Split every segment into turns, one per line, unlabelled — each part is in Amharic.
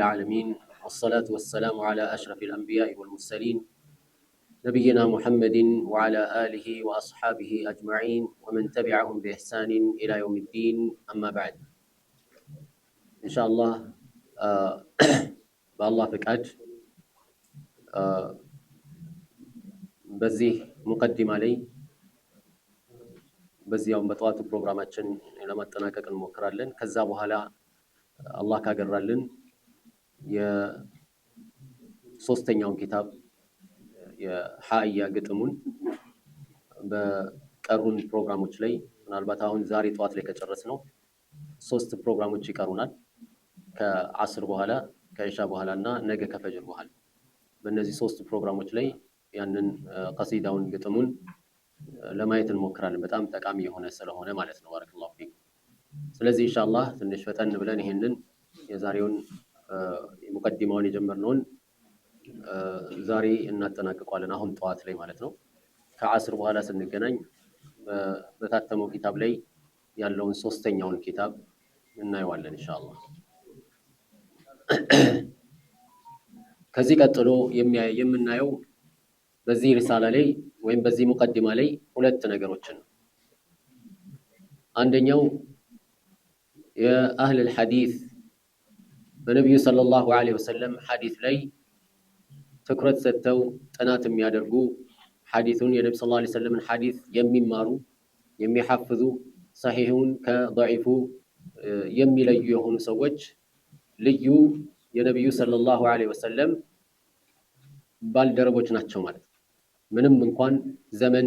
العالمين والصلاة والسلام على أشرف الأنبياء والمرسلين نبينا محمد وعلى آله وأصحابه أجمعين ومن تبعهم بإحسان إلى يوم الدين أما بعد إن شاء الله بالله فكاد በዚህ ሙቀዲማ ላይ በዚያው በጠዋቱ ፕሮግራማችን ለማጠናቀቅ እንሞክራለን። ከዛ በኋላ አላህ ካገራልን የሶስተኛውን ኪታብ የሐኢያ ግጥሙን በቀሩን ፕሮግራሞች ላይ ምናልባት አሁን ዛሬ ጠዋት ላይ ከጨረስነው 3 ፕሮግራሞች ይቀሩናል። ከአስር በኋላ ከኢሻ በኋላና ነገ ከፈጅር በኋላ በእነዚህ 3 ፕሮግራሞች ላይ ያንን ቀሲዳውን ግጥሙን ለማየት እንሞክራለን። በጣም ጠቃሚ የሆነ ስለሆነ ማለት ነው። ባረከላሁ ፊክ። ስለዚህ ኢንሻአላህ ትንሽ ፈጠን ብለን ይሄንን የዛሬውን ሙቀዲማውን የጀመርነውን ዛሬ እናጠናቅቀዋለን። አሁን ጠዋት ላይ ማለት ነው። ከአስር በኋላ ስንገናኝ በታተመው ኪታብ ላይ ያለውን ሶስተኛውን ኪታብ እናየዋለን ኢንሻአላህ። ከዚህ ቀጥሎ የምናየው በዚህ ሪሳላ ላይ ወይም በዚህ ሙቀዲማ ላይ 2 ነገሮችን ነው። አንደኛው የአህል الحديث በነብዩ ሰለላሁ ዐለይሂ ወሰለም ሐዲስ ላይ ትኩረት ሰጥተው ጥናት የሚያደርጉ ሐዲሱን የነብዩ ሰለላሁ ዐለይሂ ወሰለምን ሐዲስ የሚማሩ የሚሐፍዙ ሰሂሁን ከضعيፉ የሚለዩ የሆኑ ሰዎች ልዩ የነብዩ ሰለላሁ ዐለይሂ ወሰለም ባልደረቦች ናቸው ማለት ነው። ምንም እንኳን ዘመን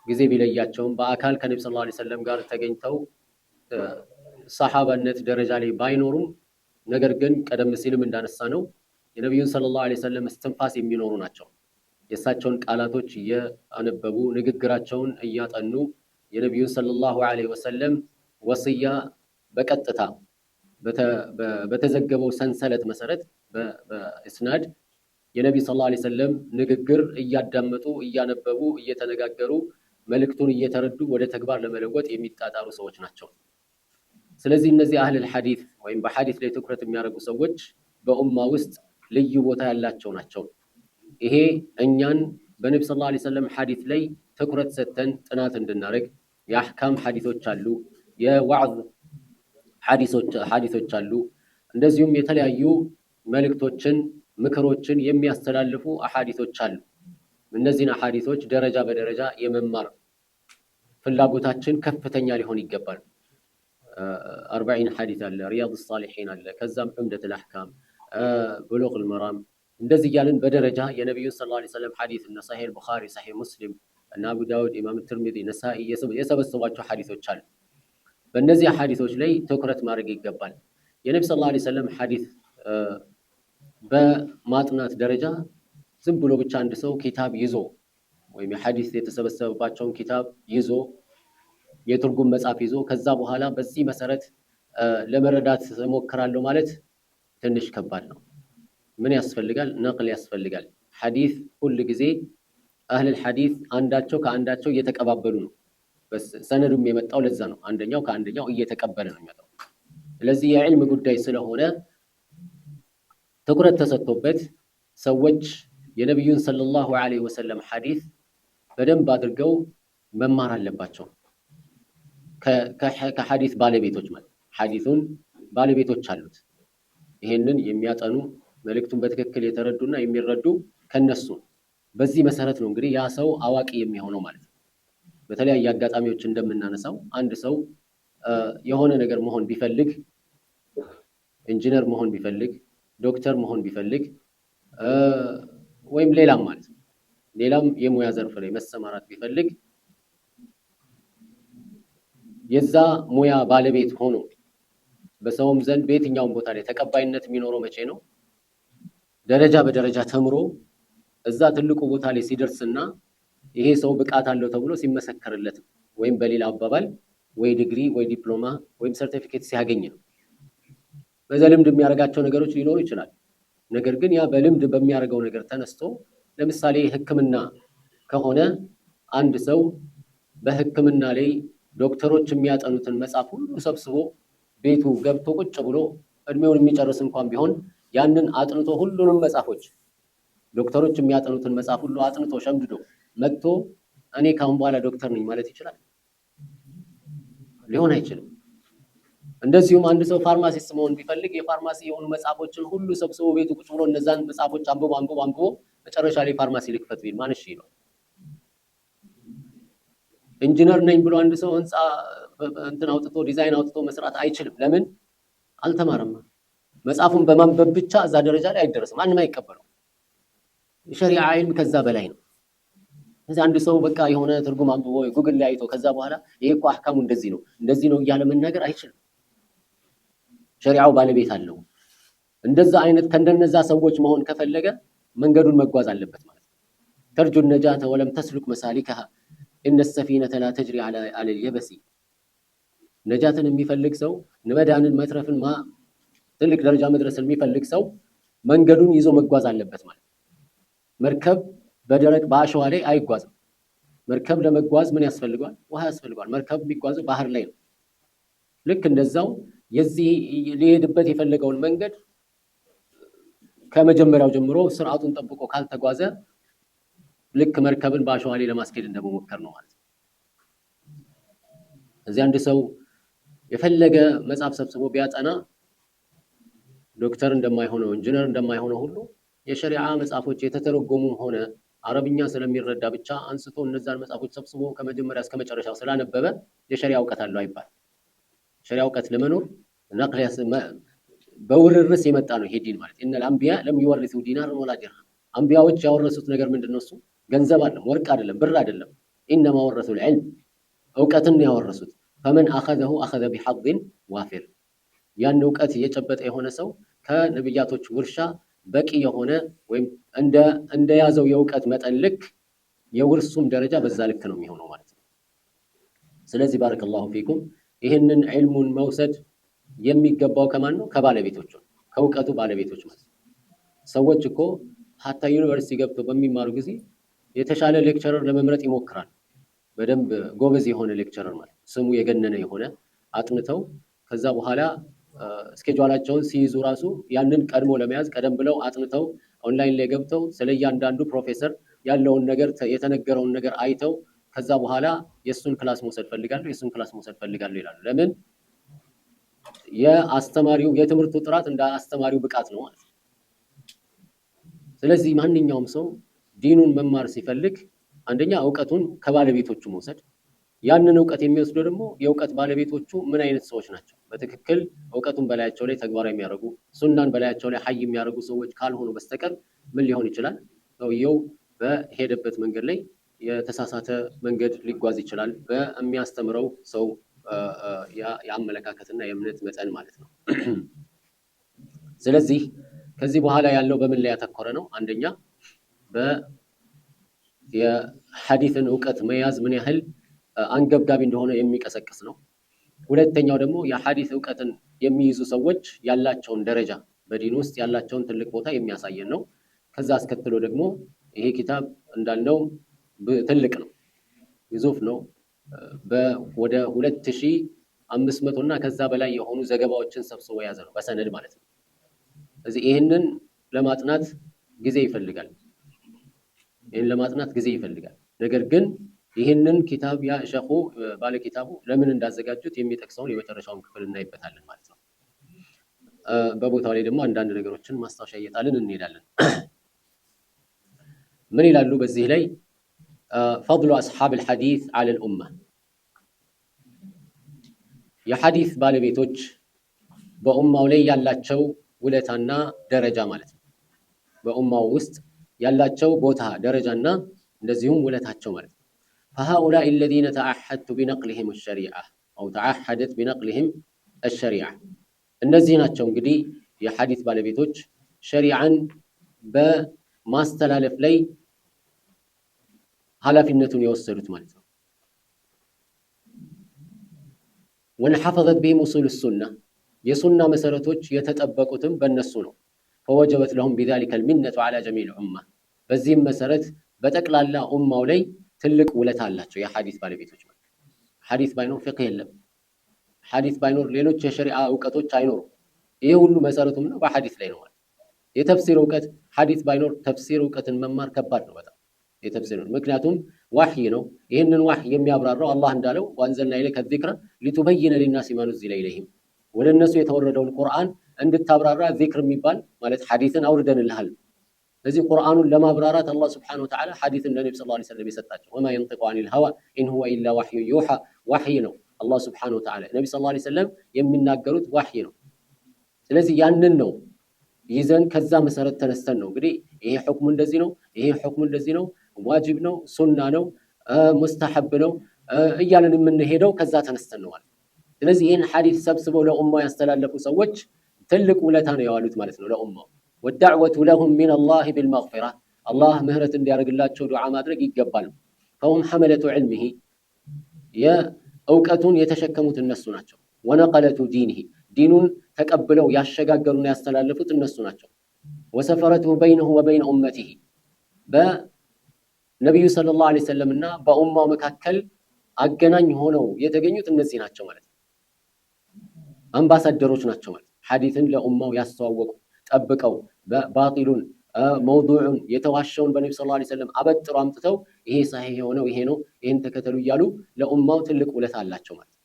ጊዜ ቢለያቸውም በአካል ከነብዩ ሰለላሁ ዐለይሂ ወሰለም ጋር ተገኝተው ሰሃባነት ደረጃ ላይ ባይኖሩም ነገር ግን ቀደም ሲልም እንዳነሳነው የነብዩን ሰለላሁ ዐለይሂ ወሰለም እስትንፋስ የሚኖሩ ናቸው። የእሳቸውን ቃላቶች እያነበቡ ንግግራቸውን እያጠኑ የነብዩን ሰለላሁ ዐለይሂ ወሰለም ወስያ በቀጥታ በተዘገበው ሰንሰለት መሰረት በእስናድ የነብዩ ሰለላሁ ዐለይሂ ወሰለም ንግግር እያዳመጡ እያነበቡ እየተነጋገሩ መልእክቱን እየተረዱ ወደ ተግባር ለመለወጥ የሚጣጣሩ ሰዎች ናቸው። ስለዚህ እነዚህ አህል الحديث ወይም በሐዲስ ላይ ትኩረት የሚያደርጉ ሰዎች በኡማ ውስጥ ልዩ ቦታ ያላቸው ናቸው። ይሄ እኛን በነብዩ ሰለላሁ ዐለይሂ ወሰለም ሐዲስ ላይ ትኩረት ሰጥተን ጥናት እንድናደርግ የአህካም ሐዲሶች አሉ፣ የዋዕዝ ሐዲሶች አሉ፣ እንደዚሁም የተለያዩ መልእክቶችን ምክሮችን የሚያስተላልፉ አሐዲሶች አሉ። እነዚህን አሐዲሶች ደረጃ በደረጃ የመማር ፍላጎታችን ከፍተኛ ሊሆን ይገባል። 40 ሐዲስ አለ፣ ሪያድ الصالحين አለ፣ ከዛም ዑምደቱል አህካም፣ ብሉግል መራም እንደዚህ ያለን በደረጃ የነብዩ ሰለላሁ ዐለይሂ ወሰለም ሐዲስ እና ሰሂህ ቡኻሪ፣ ሰሂህ ሙስሊም እና አቡ ዳውድ፣ ኢማም ትርሚዚ፣ ነሳኢ የሰበሰቧቸው ሐዲሶች አሉ። በእነዚህ ሐዲሶች ላይ ትኩረት ማድረግ ይገባል። የነብዩ ሰለላሁ ዐለይሂ ወሰለም ሐዲስ በማጥናት ደረጃ ዝም ብሎ ብቻ አንድ ሰው ኪታብ ይዞ ወይም የሐዲስ የተሰበሰበባቸውን ኪታብ ይዞ የትርጉም መጽሐፍ ይዞ ከዛ በኋላ በዚህ መሰረት ለመረዳት እሞክራለሁ ማለት ትንሽ ከባድ ነው። ምን ያስፈልጋል? ነቅል ያስፈልጋል። ሐዲስ ሁሉ ጊዜ አህል الحديث አንዳቸው ከአንዳቸው እየተቀባበሉ ነው። ሰነዱም የመጣው ለዛ ነው። አንደኛው ከአንደኛው እየተቀበለ ነው የሚመጣው። ስለዚህ የዕልም ጉዳይ ስለሆነ ትኩረት ተሰጥቶበት ሰዎች የነብዩን ሰለላሁ ዐለይሂ ወሰለም ሐዲስ በደንብ አድርገው መማር አለባቸው። ከሐዲስ ባለቤቶች ማለት ሐዲሱን ባለቤቶች አሉት። ይሄንን የሚያጠኑ መልእክቱን በትክክል የተረዱና የሚረዱ ከነሱ በዚህ መሰረት ነው እንግዲህ ያ ሰው አዋቂ የሚሆነው ማለት ነው። በተለያየ አጋጣሚዎች እንደምናነሳው አንድ ሰው የሆነ ነገር መሆን ቢፈልግ፣ ኢንጂነር መሆን ቢፈልግ፣ ዶክተር መሆን ቢፈልግ ወይም ሌላም ማለት ነው ሌላም የሙያ ዘርፍ ላይ መሰማራት ቢፈልግ የዛ ሙያ ባለቤት ሆኖ በሰውም ዘንድ በየትኛውም ቦታ ላይ ተቀባይነት የሚኖረው መቼ ነው? ደረጃ በደረጃ ተምሮ እዛ ትልቁ ቦታ ላይ ሲደርስና ይሄ ሰው ብቃት አለው ተብሎ ሲመሰከርለት ወይም በሌላ አባባል ወይ ዲግሪ ወይ ዲፕሎማ ወይም ሰርቲፊኬት ሲያገኝ ነው። በዘልምድ የሚያደርጋቸው ነገሮች ሊኖሩ ይችላል። ነገር ግን ያ በልምድ በሚያደርገው ነገር ተነስቶ ለምሳሌ ሕክምና ከሆነ አንድ ሰው በሕክምና ላይ ዶክተሮች የሚያጠኑትን መጽሐፍ ሁሉ ሰብስቦ ቤቱ ገብቶ ቁጭ ብሎ እድሜውን የሚጨርስ እንኳን ቢሆን ያንን አጥንቶ ሁሉንም መጽሐፎች ዶክተሮች የሚያጠኑትን መጽሐፍ ሁሉ አጥንቶ ሸምድዶ መጥቶ እኔ ካሁን በኋላ ዶክተር ነኝ ማለት ይችላል? ሊሆን አይችልም። እንደዚሁም አንድ ሰው ፋርማሲስት መሆን ቢፈልግ የፋርማሲ የሆኑ መጽሐፎችን ሁሉ ሰብስቦ ቤቱ ቁጭ ብሎ እነዛን መጽሐፎች አንብቦ መጨረሻ ላይ ፋርማሲ ልክፈት ቢል ማን እሺ ይለው? ኢንጂነር ነኝ ብሎ አንድ ሰው ህንፃ እንትን አውጥቶ ዲዛይን አውጥቶ መስራት አይችልም። ለምን? አልተማረም። መጽሐፉን በማንበብ ብቻ እዛ ደረጃ ላይ አይደረስም። ማንም አይቀበለው። የሸሪዓ ዒልም ከዛ በላይ ነው። ስለዚህ አንድ ሰው በቃ የሆነ ትርጉም አንብቦ ጉግል ላይ አይቶ ከዛ በኋላ ይሄ እኮ አህካሙ እንደዚህ ነው እያለ መናገር አይችልም። ሸሪዓው ባለቤት አለው። እንደዛ አይነት ከእንደነዛ ሰዎች መሆን ከፈለገ መንገዱን መጓዝ አለበት ማለት ነው። ተርጁ ነጃተ ወለም ተስሉክ መሳሊከሃ እነ ሰፊነተ ላ ተጅሪ ዐለ ልየበሲ። ነጃትን የሚፈልግ ሰው መዳንን መትረፍን ትልቅ ደረጃ መድረስን የሚፈልግ ሰው መንገዱን ይዞ መጓዝ አለበት ማለት ነው። መርከብ በደረቅ በአሸዋ ላይ አይጓዝም። መርከብ ለመጓዝ ምን ያስፈልገዋል? ውሃ ያስፈልገዋል። መርከብ የሚጓዘው ባህር ላይ ነው። ልክ እንደዛው የዚህ ሊሄድበት የፈለገውን መንገድ ከመጀመሪያው ጀምሮ ስርዓቱን ጠብቆ ካልተጓዘ ልክ መርከብን በአሸዋ ላይ ለማስኬድ እንደመሞከር ነው ማለት ነው። እዚህ አንድ ሰው የፈለገ መጽሐፍ ሰብስቦ ቢያጠና ዶክተር እንደማይሆነው ኢንጂነር እንደማይሆነው ሁሉ የሸሪዓ መጽሐፎች የተተረጎሙም ሆነ አረብኛ ስለሚረዳ ብቻ አንስቶ እነዛን መጽሐፎች ሰብስቦ ከመጀመሪያ እስከ መጨረሻው ስላነበበ የሸሪዓ እውቀት አለው አይባል። ሸሪዓ እውቀት ለመኖር ነቅሊያስ በውርርስ የመጣ ነው ይሄ ዲን ማለት። ኢነል አንቢያ ለም ይወርሱ ዲናር ወላ ዲርሃም። አንቢያዎች ያወረሱት ነገር ምንድነው? እሱ ገንዘብ አይደለም፣ ወርቅ አይደለም፣ ብር አይደለም። ኢነማ ወረሱል ዒልም፣ እውቀትን ያወረሱት። ፈመን አኸዘሁ አኸዘ ቢሐድን ዋፊር። ያን እውቀት የጨበጠ የሆነ ሰው ከነብያቶች ውርሻ በቂ የሆነ ወይም እንደያዘው የእውቀት መጠን ልክ የውርሱም ደረጃ በዛ ልክ ነው የሚሆነው ማለት ነው። ስለዚህ ባረከላሁ ፊኩም ይህንን ዒልሙን መውሰድ የሚገባው ከማን ነው? ከባለቤቶቹ፣ ከእውቀቱ ባለቤቶች ማለት ነው። ሰዎች እኮ ሀታ ዩኒቨርሲቲ ገብተው በሚማሩ ጊዜ የተሻለ ሌክቸረር ለመምረጥ ይሞክራል። በደንብ ጎበዝ የሆነ ሌክቸረር ማለት ስሙ የገነነ የሆነ አጥንተው ከዛ በኋላ ስኬጁላቸውን ሲይዙ ራሱ ያንን ቀድሞ ለመያዝ ቀደም ብለው አጥንተው ኦንላይን ላይ ገብተው ስለ እያንዳንዱ ፕሮፌሰር ያለውን ነገር የተነገረውን ነገር አይተው ከዛ በኋላ የሱን ክላስ መውሰድ ፈልጋለሁ ይላሉ። ለምን? የአስተማሪው የትምህርቱ ጥራት እንደ አስተማሪው ብቃት ነው ማለት ነው። ስለዚህ ማንኛውም ሰው ዲኑን መማር ሲፈልግ አንደኛ እውቀቱን ከባለቤቶቹ መውሰድ፣ ያንን እውቀት የሚወስደው ደግሞ የእውቀት ባለቤቶቹ ምን አይነት ሰዎች ናቸው? በትክክል እውቀቱን በላያቸው ላይ ተግባራዊ የሚያደርጉ ሱናን በላያቸው ላይ ሀይ የሚያደርጉ ሰዎች ካልሆኑ በስተቀር ምን ሊሆን ይችላል? ሰውየው በሄደበት መንገድ ላይ የተሳሳተ መንገድ ሊጓዝ ይችላል። በሚያስተምረው ሰው የአመለካከትና የእምነት መጠን ማለት ነው። ስለዚህ ከዚህ በኋላ ያለው በምን ላይ ያተኮረ ነው? አንደኛ የሐዲስን እውቀት መያዝ ምን ያህል አንገብጋቢ እንደሆነ የሚቀሰቅስ ነው። ሁለተኛው ደግሞ የሐዲስ እውቀትን የሚይዙ ሰዎች ያላቸውን ደረጃ በዲን ውስጥ ያላቸውን ትልቅ ቦታ የሚያሳየን ነው። ከዛ አስከትሎ ደግሞ ይሄ ኪታብ እንዳልነው ትልቅ ነው፣ ግዙፍ ነው። ወደ 2500 እና ከዛ በላይ የሆኑ ዘገባዎችን ሰብስቦ የያዘ ነው በሰነድ ማለት ነው። ስለዚህ ይህንን ለማጥናት ጊዜ ይፈልጋል። ነገር ግን ይህንን ኪታብ ያ ሸኹ ባለ ኪታቡ ለምን እንዳዘጋጁት የሚጠቅሰውን የመጨረሻውን ክፍል እናይበታለን ማለት ነው። በቦታው ላይ ደግሞ አንዳንድ ነገሮችን ማስታወሻ እየጣልን እንሄዳለን። ምን ይላሉ በዚህ ላይ? ፈድሉ አስሓብ አልሐዲስ ዐለ አልኡማ፣ የሐዲስ ባለቤቶች በኡማው ላይ ያላቸው ውለታና ደረጃ ማለት ነው። በኡማው ውስጥ ያላቸው ቦታ ደረጃና እንደዚሁም ውለታቸው ማለት ነው። فهؤلاء الذين تعهدت بنقلهم الشريعة أو تعهدت بنقلهم الشريعة እነዚህ ናቸው እንግዲህ የሐዲስ ባለቤቶች ሸሪዓን በማስተላለፍ ላይ ኃላፊነቱን የወሰዱት ማለት ነው። ወንሐፈظت بهم أصول السنة የሱና መሰረቶች የተጠበቁትም በእነሱ ነው። فوجبت لهم بذلك المنة على جميع الأمة በዚህም መሰረት በጠቅላላ ኡማው ላይ ትልቅ ውለታ አላቸው የሐዲስ ባለቤቶች ማለት። ሐዲስ ባይኖር ፍቅህ የለም። ሐዲስ ባይኖር ሌሎች የሸሪዓ እውቀቶች አይኖሩም። ይሄ ሁሉ መሰረቱም ነው በሐዲስ ላይ ነው ማለት። የተፍሲር እውቀት ሐዲስ ባይኖር ተፍሲር እውቀትን መማር ከባድ ነው በጣም የተፍሲር ምክንያቱም ዋህይ ነው። ይህንን ዋህይ የሚያብራራው አላህ እንዳለው ወአንዘልና ኢለይከ ዚክረ ሊቱበይነ ሊናሲ ማ ኑዚለ ኢለይሂም ወደ እነሱ የተወረደውን ቁርአን እንድታብራራ ዚክር የሚባል ማለት ሐዲስን አውርደንልሃል። ስለዚህ ቁርአኑን ለማብራራት አላህ ሱብሓነሁ ወተዓላ ሐዲስን ለነብዩ ሰለላሁ ዐለይሂ ወሰለም የሰጣቸው ወማ የንጢቁ ዐኒል ሀዋ ኢን ሁወ ኢላ ወህዩ ዩሃ ዋህይ ነው። አላህ ሱብሓነሁ ወተዓላ ነብዩ ሰለላሁ ዐለይሂ ወሰለም የሚናገሩት ዋህይ ነው። ስለዚህ ያንን ነው ይዘን ከዛ መሰረት ተነስተን ነው እንግዲህ ይሄ ሁክሙ እንደዚህ ነው፣ ይሄ ሁክሙ እንደዚህ ነው፣ ዋጅብ ነው፣ ሱና ነው፣ ሙስተሐብ ነው እያለን የምንሄደው ከዛ ተነስተን ነው ማለት። ስለዚህ ይህን ሐዲስ ሰብስበው ለኡማው ያስተላለፉ ሰዎች ትልቅ ውለታ ነው የዋሉት ማለት ነው ለኡማው። ወዳዕወቱ ለሁም ሚነላሂ ቢልመግፊራ አላህ ምህረት እንዲያደርግላቸው ዱዓ ማድረግ ይገባል። ፈሁም ሐመለቱ ዒልሚሂ የእውቀቱን የተሸከሙት እነሱ ናቸው። ወነቀለቱ ዲኒሂ ዲኑን ተቀብለው ያሸጋገሩና ያስተላለፉት እነሱ ናቸው። ወሰፈረቱሁ በይነሁ ወበይነ ኡመቲሂ በነቢዩ ሰለላሁ ዐለይሂ ወሰለም እና በኡማው መካከል አገናኝ ሆነው የተገኙት እነዚህ ናቸው ማለት ነው። አምባሳደሮች ናቸው ማለት ሐዲስን ለኡማው ያስተዋወቁ ጠብቀው ባጢሉን መውዱዑን የተዋሸውን በነብዩ ሰለላሁ ዐለይሂ ወሰለም አበጥሮ አምጥተው ይሄ ሰሂህ የሆነው ይሄ ነው ይሄን ተከተሉ እያሉ ለኡማው ትልቅ ውለታ አላቸው ማለት።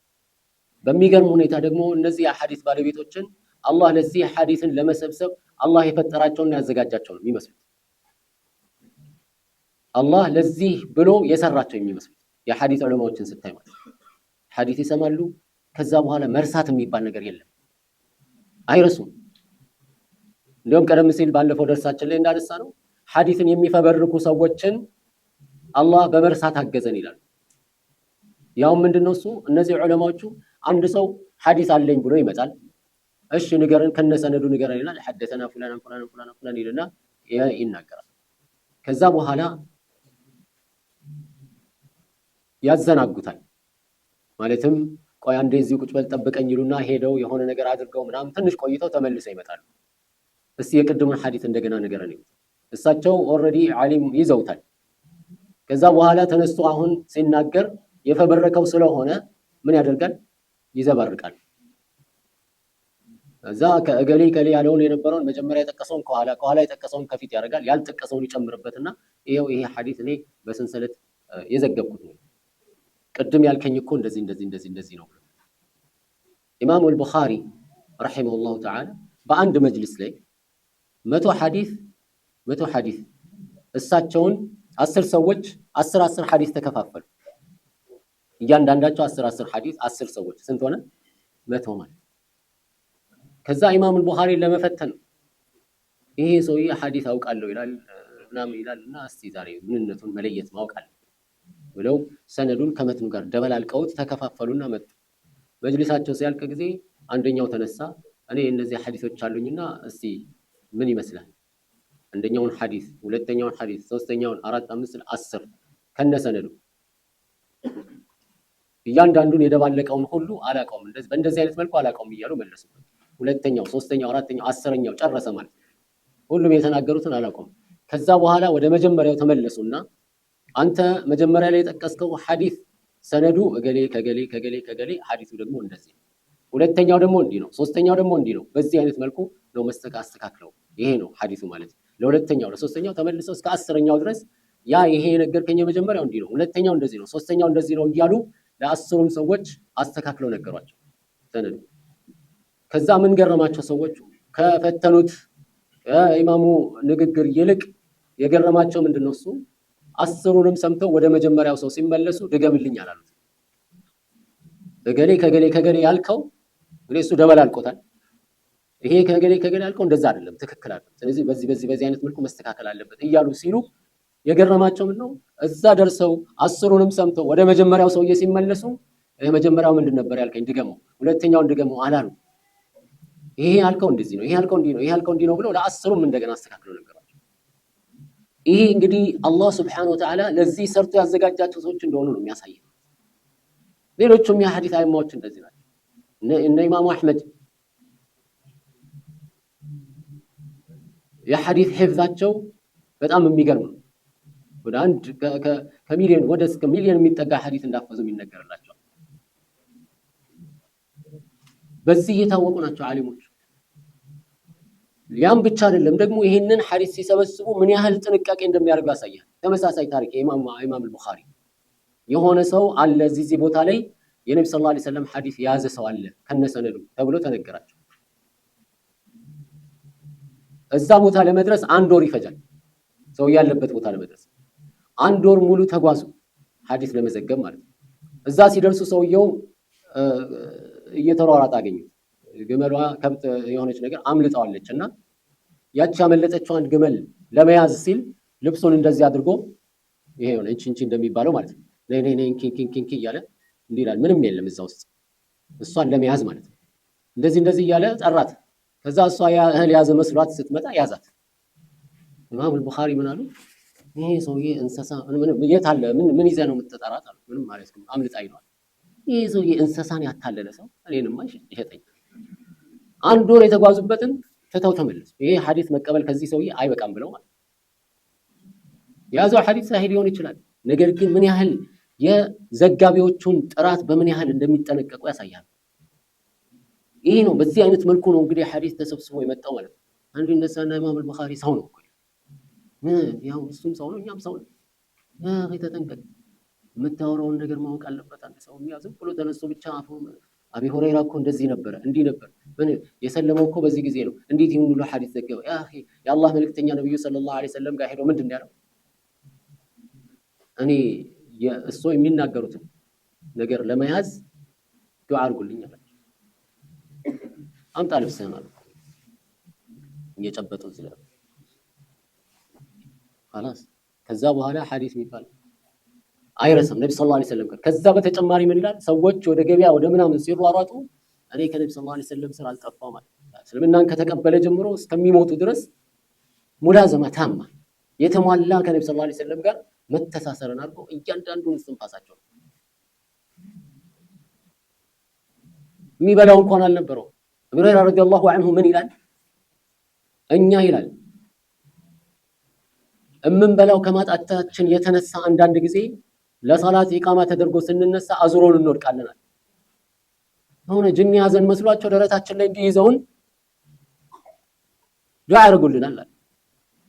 በሚገርም ሁኔታ ደግሞ እነዚህ የሐዲስ ባለቤቶችን አላህ ለዚህ ሐዲስን ለመሰብሰብ አላህ የፈጠራቸውና ያዘጋጃቸው ነው የሚመስሉት። አላህ ለዚህ ብሎ የሰራቸው የሚመስሉት የሐዲስ ዑለማዎችን ስታይ ማለት ሐዲስ ይሰማሉ። ከዛ በኋላ መርሳት የሚባል ነገር የለም፣ አይረሱም። እንደውም ቀደም ሲል ባለፈው ደርሳችን ላይ እንዳነሳ ነው ሐዲስን የሚፈበርኩ ሰዎችን አላህ በመርሳት አገዘን ይላል። ያው ምንድነው እሱ እነዚህ ዑለማዎቹ አንድ ሰው ሐዲስ አለኝ ብሎ ይመጣል። እሺ ንገረን ከነሰነዱ ንገረን ይላል። ሐደሰና ፉላን ፉላን ፉላን ፉላን ይልና ይናገራል። ከዛ በኋላ ያዘናጉታል። ማለትም ቆይ አንዴ እዚህ ቁጭ በል ጠብቀኝ ይሉና ሄደው የሆነ ነገር አድርገው ምናምን ትንሽ ቆይተው ተመልሰው ይመጣሉ። እስቲ የቅድሙን ሐዲስ እንደገና ንገረን ይሉት። እሳቸው ኦልሬዲ ዓሊም ይዘውታል። ከዛ በኋላ ተነስቶ አሁን ሲናገር የፈበረከው ስለሆነ ምን ያደርጋል? ይዘባርቃል። እዛ ከእገሌ ከሌ ያለውን የነበረውን መጀመሪያ የጠቀሰውን ከኋላ የጠቀሰውን ከፊት ያደርጋል። ያልጠቀሰውን ይጨምርበትና ይሄው ይሄ ሐዲስ እኔ በሰንሰለት የዘገብኩት ነው፣ ቅድም ያልከኝ እኮ እንደዚህ እንደዚህ እንደዚህ እንደዚህ ነው። ኢማሙ አልቡኻሪ ረሂመሁላሁ ተዓላ በአንድ መጅልስ ላይ 100 ሐዲስ እሳቸውን 10 ሰዎች 10 ሐዲስ ተከፋፈሉ። እያንዳንዳቸው 10 ሐዲስ 10 ሰዎች ስንት ሆነ? 100 ማለት። ከዛ ኢማሙ አልቡኻሪ ለመፈተን ይሄ ሰውዬ ሐዲስ አውቃለሁ ይላል ምናምን ይላልና እስቲ ዛሬ ምንነቱን መለየት ማውቃለሁ ብለው ሰነዱን ከመትኑ ጋር ደበላልቀውት ተከፋፈሉና መጡ። መጅሊሳቸው ሲያልቅ ጊዜ አንደኛው ተነሳ፣ እኔ እነዚህ ሐዲሶች አሉኝና እስቲ ምን ይመስላል? አንደኛውን ሐዲስ፣ ሁለተኛውን ሐዲስ፣ ሶስተኛውን፣ 4፣ 5፣ 10 ከነሰነዱ እያንዳንዱን የደባለቀውን ሁሉ አላቀውም፣ በእንደዚህ አይነት መልኩ አላቀውም እያሉ መለሱ። ሁለተኛው፣ ሶስተኛው፣ አራተኛው፣ 10ኛው ጨረሰ ማለት ሁሉም የተናገሩትን አላቀውም። ከዛ በኋላ ወደ መጀመሪያው ተመለሱና አንተ መጀመሪያ ላይ የጠቀስከው ሐዲስ ሰነዱ እገሌ ከገሌ ከገሌ ከገሌ ሐዲሱ ደግሞ እንደዚህ ነው፣ ሁለተኛው ደግሞ እንዲህ ነው፣ ሶስተኛው ደግሞ እንዲህ ነው። በዚህ አይነት መልኩ ነው አስተካክለው ይሄ ነው ሐዲሱ ማለት። ለሁለተኛው ለሶስተኛው ተመልሰው እስከ 10ኛው ድረስ ያ ይሄ የነገርከኝ የመጀመሪያው እንዲህ ነው፣ ሁለተኛው እንደዚህ ነው፣ ሶስተኛው እንደዚህ ነው እያሉ ለ10ሩም ሰዎች አስተካክለው ነገሯቸው ሰነዱ። ከዛ ምን ገረማቸው ሰዎቹ? ከፈተኑት ኢማሙ ንግግር ይልቅ የገረማቸው ምንድነው? እሱ 10ሩንም ሰምተው ወደ መጀመሪያው ሰው ሲመለሱ ድገምልኝ አላሉት። እገሌ ከገሌ ከገሌ ያልከው እንግዲህ እሱ ደበላልቆታል። ይሄ ከገሌ ከገሌ ያልከው እንደዛ አይደለም፣ ትክክል አይደለም። ስለዚህ በዚህ አይነት መልኩ መስተካከል አለበት እያሉ ሲሉ የገረማቸው ምንድነው? እዛ ደርሰው 10ሩንም ሰምተው ወደ መጀመሪያው ሰውዬ ሲመለሱ የመጀመሪያው ምንድን ነበር ያልከኝ? ድገመው፣ ሁለተኛውን ድገመው አላሉ። ይሄ ያልከው እንደዚህ ነው፣ ይሄ ያልከው እንዲህ ነው፣ ይሄ ያልከው እንዲህ ነው ብለው ለ10ሩም እንደገና አስተካክለው ነገሯቸው። ይሄ እንግዲህ አላህ ሱብሓነሁ ወተዓላ ለዚህ ሰርቶ ያዘጋጃቸው ሰዎች እንደሆኑ ነው የሚያሳየው። ሌሎቹም የሐዲስ አይማዎች እንደዚህ ናቸው። እነ ኢማሙ አህመድ የሐዲስ ሒፍዛቸው በጣም የሚገርም ነው። ወደ አንድ ከሚሊዮን ወደ እስከ ሚሊዮን የሚጠጋ ሐዲስ እንዳፈዙ የሚነገርላቸው በዚህ የታወቁ ናቸው ዓሊሞች። ያም ብቻ አይደለም ደግሞ ይሄንን ሐዲስ ሲሰበስቡ ምን ያህል ጥንቃቄ እንደሚያደርጉ ያሳያል። ተመሳሳይ ታሪክ ኢማም አልቡኻሪ የሆነ ሰው አለ እዚህ ቦታ ላይ የነብዩ ሰለላሁ ዐለይሂ ወሰለም ሐዲስ የያዘ ሰው አለ ከነሰነዱ ተብሎ ተነገራቸው። እዛ ቦታ ለመድረስ 1 ወር ይፈጃል። ሰው ያለበት ቦታ ለመድረስ 1 ወር ሙሉ ተጓዙ ሐዲስ ለመዘገብ ማለት ነው። እዛ ሲደርሱ ሰውየው እየተሯሯጠ አገኙት። ግመሏ ከብት የሆነች ነገር አምልጣዋለች እና ያቺ ያመለጠችዋን ግመል ለመያዝ ሲል ልብሱን እንደዚህ አድርጎ ይሄ ሆነ እንቺ እንደሚባለው ማለት ነው ነይ ኪንኪ እያለ እንዲህ ይላል። ምንም የለም እዛ ውስጥ እሷን ለመያዝ ማለት ነው። እንደዚህ እያለ ጠራት። ከዛ እሷ እህል ያዘ መስሏት ስትመጣ ያዛት። ኢማም አልቡኻሪ ምን አሉ? ይሄ ሰውዬ እንስሳ የት አለ? ምን ይዘህ ነው የምትጠራት አሉ። ምንም ማለት ነው አምልጣ ይሏል። ይሄ ሰውዬ እንስሳን ያታለለ ሰው እኔንማ ይሸጠኝ። 1 ወር የተጓዙበትን ትተው ተመለሱ። ይሄ ሐዲስ መቀበል ከዚህ ሰውዬ አይበቃም ብለው ማለት የያዘው ሐዲስ ሳሂህ ሊሆን ይችላል። ነገር ግን ምን ያህል የዘጋቢዎቹን ጥራት በምን ያህል እንደሚጠነቀቁ ያሳያል። ይሄ ነው። በዚህ አይነት መልኩ ነው እንግዲህ ሐዲስ ተሰብስቦ የመጣው ማለት ነው። አንዱ እንደሳና ኢማም አልቡኻሪ ሰው ነው እኮ ያው እሱም ሰው ነው እኛም ሰው ነው። ተጠንቀቅ። የምታወራውን ነገር ማወቅ አለበት። አንድ ሰው የሚያዝም ብሎ ተነስቶ ብቻ አቢ ሁረይራ እኮ እንደዚህ ነበረ እንዲህ ነበር የሰለመው እኮ በዚህ ጊዜ ነው እንዴት ይሁን ሁሉ ሐዲስ ዘገበ? ያ አኺ የአላህ መልእክተኛ ነብዩ ሰለላሁ ዐለይሂ ወሰለም ጋር ሄደው ምንድን ያለው እኔ እሱ የሚናገሩትን ነገር ለመያዝ ዱዓ አድርጉልኝ አላቸው። አምጣ ልብስህን አሉ። እየጨበጡ ዝለ خلاص ከዛ በኋላ ሐዲስ የሚባል አይረሳም ነብዩ ሰለላሁ ዐለይሂ ወሰለም። ከዛ በተጨማሪ ምን ይላል? ሰዎች ወደ ገበያ ወደ ምናምን ሲሯሯጡ እኔ ከነብዩ ሰለላሁ ዐለይሂ ወሰለም ስራ አልጠፋም ማለት እስልምናን ከተቀበለ ጀምሮ እስከሚሞቱ ድረስ ሙላዘማ ታማ የተሟላ ከነብዩ ሰለላሁ ዐለይሂ ወሰለም ጋር መተሳሰረን አድርጎ እያንዳንዱን እስትንፋሳቸው የሚበላው እንኳን አልነበረው። አቡ ሁረይራ ረዲየላሁ ዐንሁ ምን ይላል? እኛ ይላል እምንበላው ከማጣታችን የተነሳ አንዳንድ ጊዜ ለሰላት ኢቃማ ተደርጎ ስንነሳ አዙሮን እንወድቃለን። አሁን ጅን ያዘን መስሏቸው ደረታችን ላይ እንዲይዘውን ዱዓ ያደርጉልናል።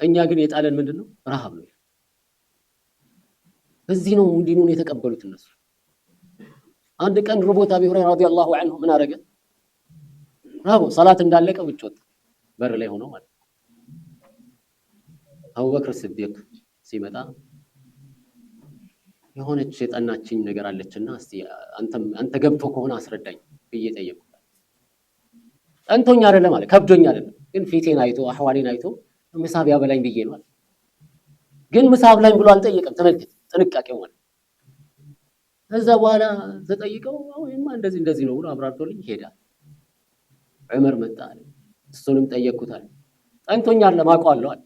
እኛ ግን የጣለን ምንድነው? ረሃብ ነው። እዚህ ነው ዲኑን የተቀበሉት እነሱ። አንድ ቀን ርቦት አቡ ሁረይራ ረዲየላሁ ዐንሁ ምን አደረገ? ራቦ ሰላት እንዳለቀ ውጭ ወጣ። በር ላይ ሆኖ ማለት አቡበክር ስዲቅ ሲመጣ የሆነች የጠናችኝ ነገር አለችና እስቲ አንተ ገብቶ ከሆነ አስረዳኝ ብዬ ጠየቅኩት። ጠንቶኝ አይደለም ማለት ከብዶኝ አይደለም፣ ግን ፊቴን አይቶ አህዋሌን አይቶ ምሳብ ያበላኝ ብዬ ነው። ግን ምሳብ ላይ ብሎ አልጠየቀም። ተመልከት ጥንቃቄው ማለት። ከዛ በኋላ ተጠይቀው አሁንማ እንደዚህ ነው ብሎ አብራርቶልኝ ሄዳል። ዑመር መጣ አለ። እሱንም ጠየቅኩታል። ጠንቶኛል ለማውቀዋለሁ አለ።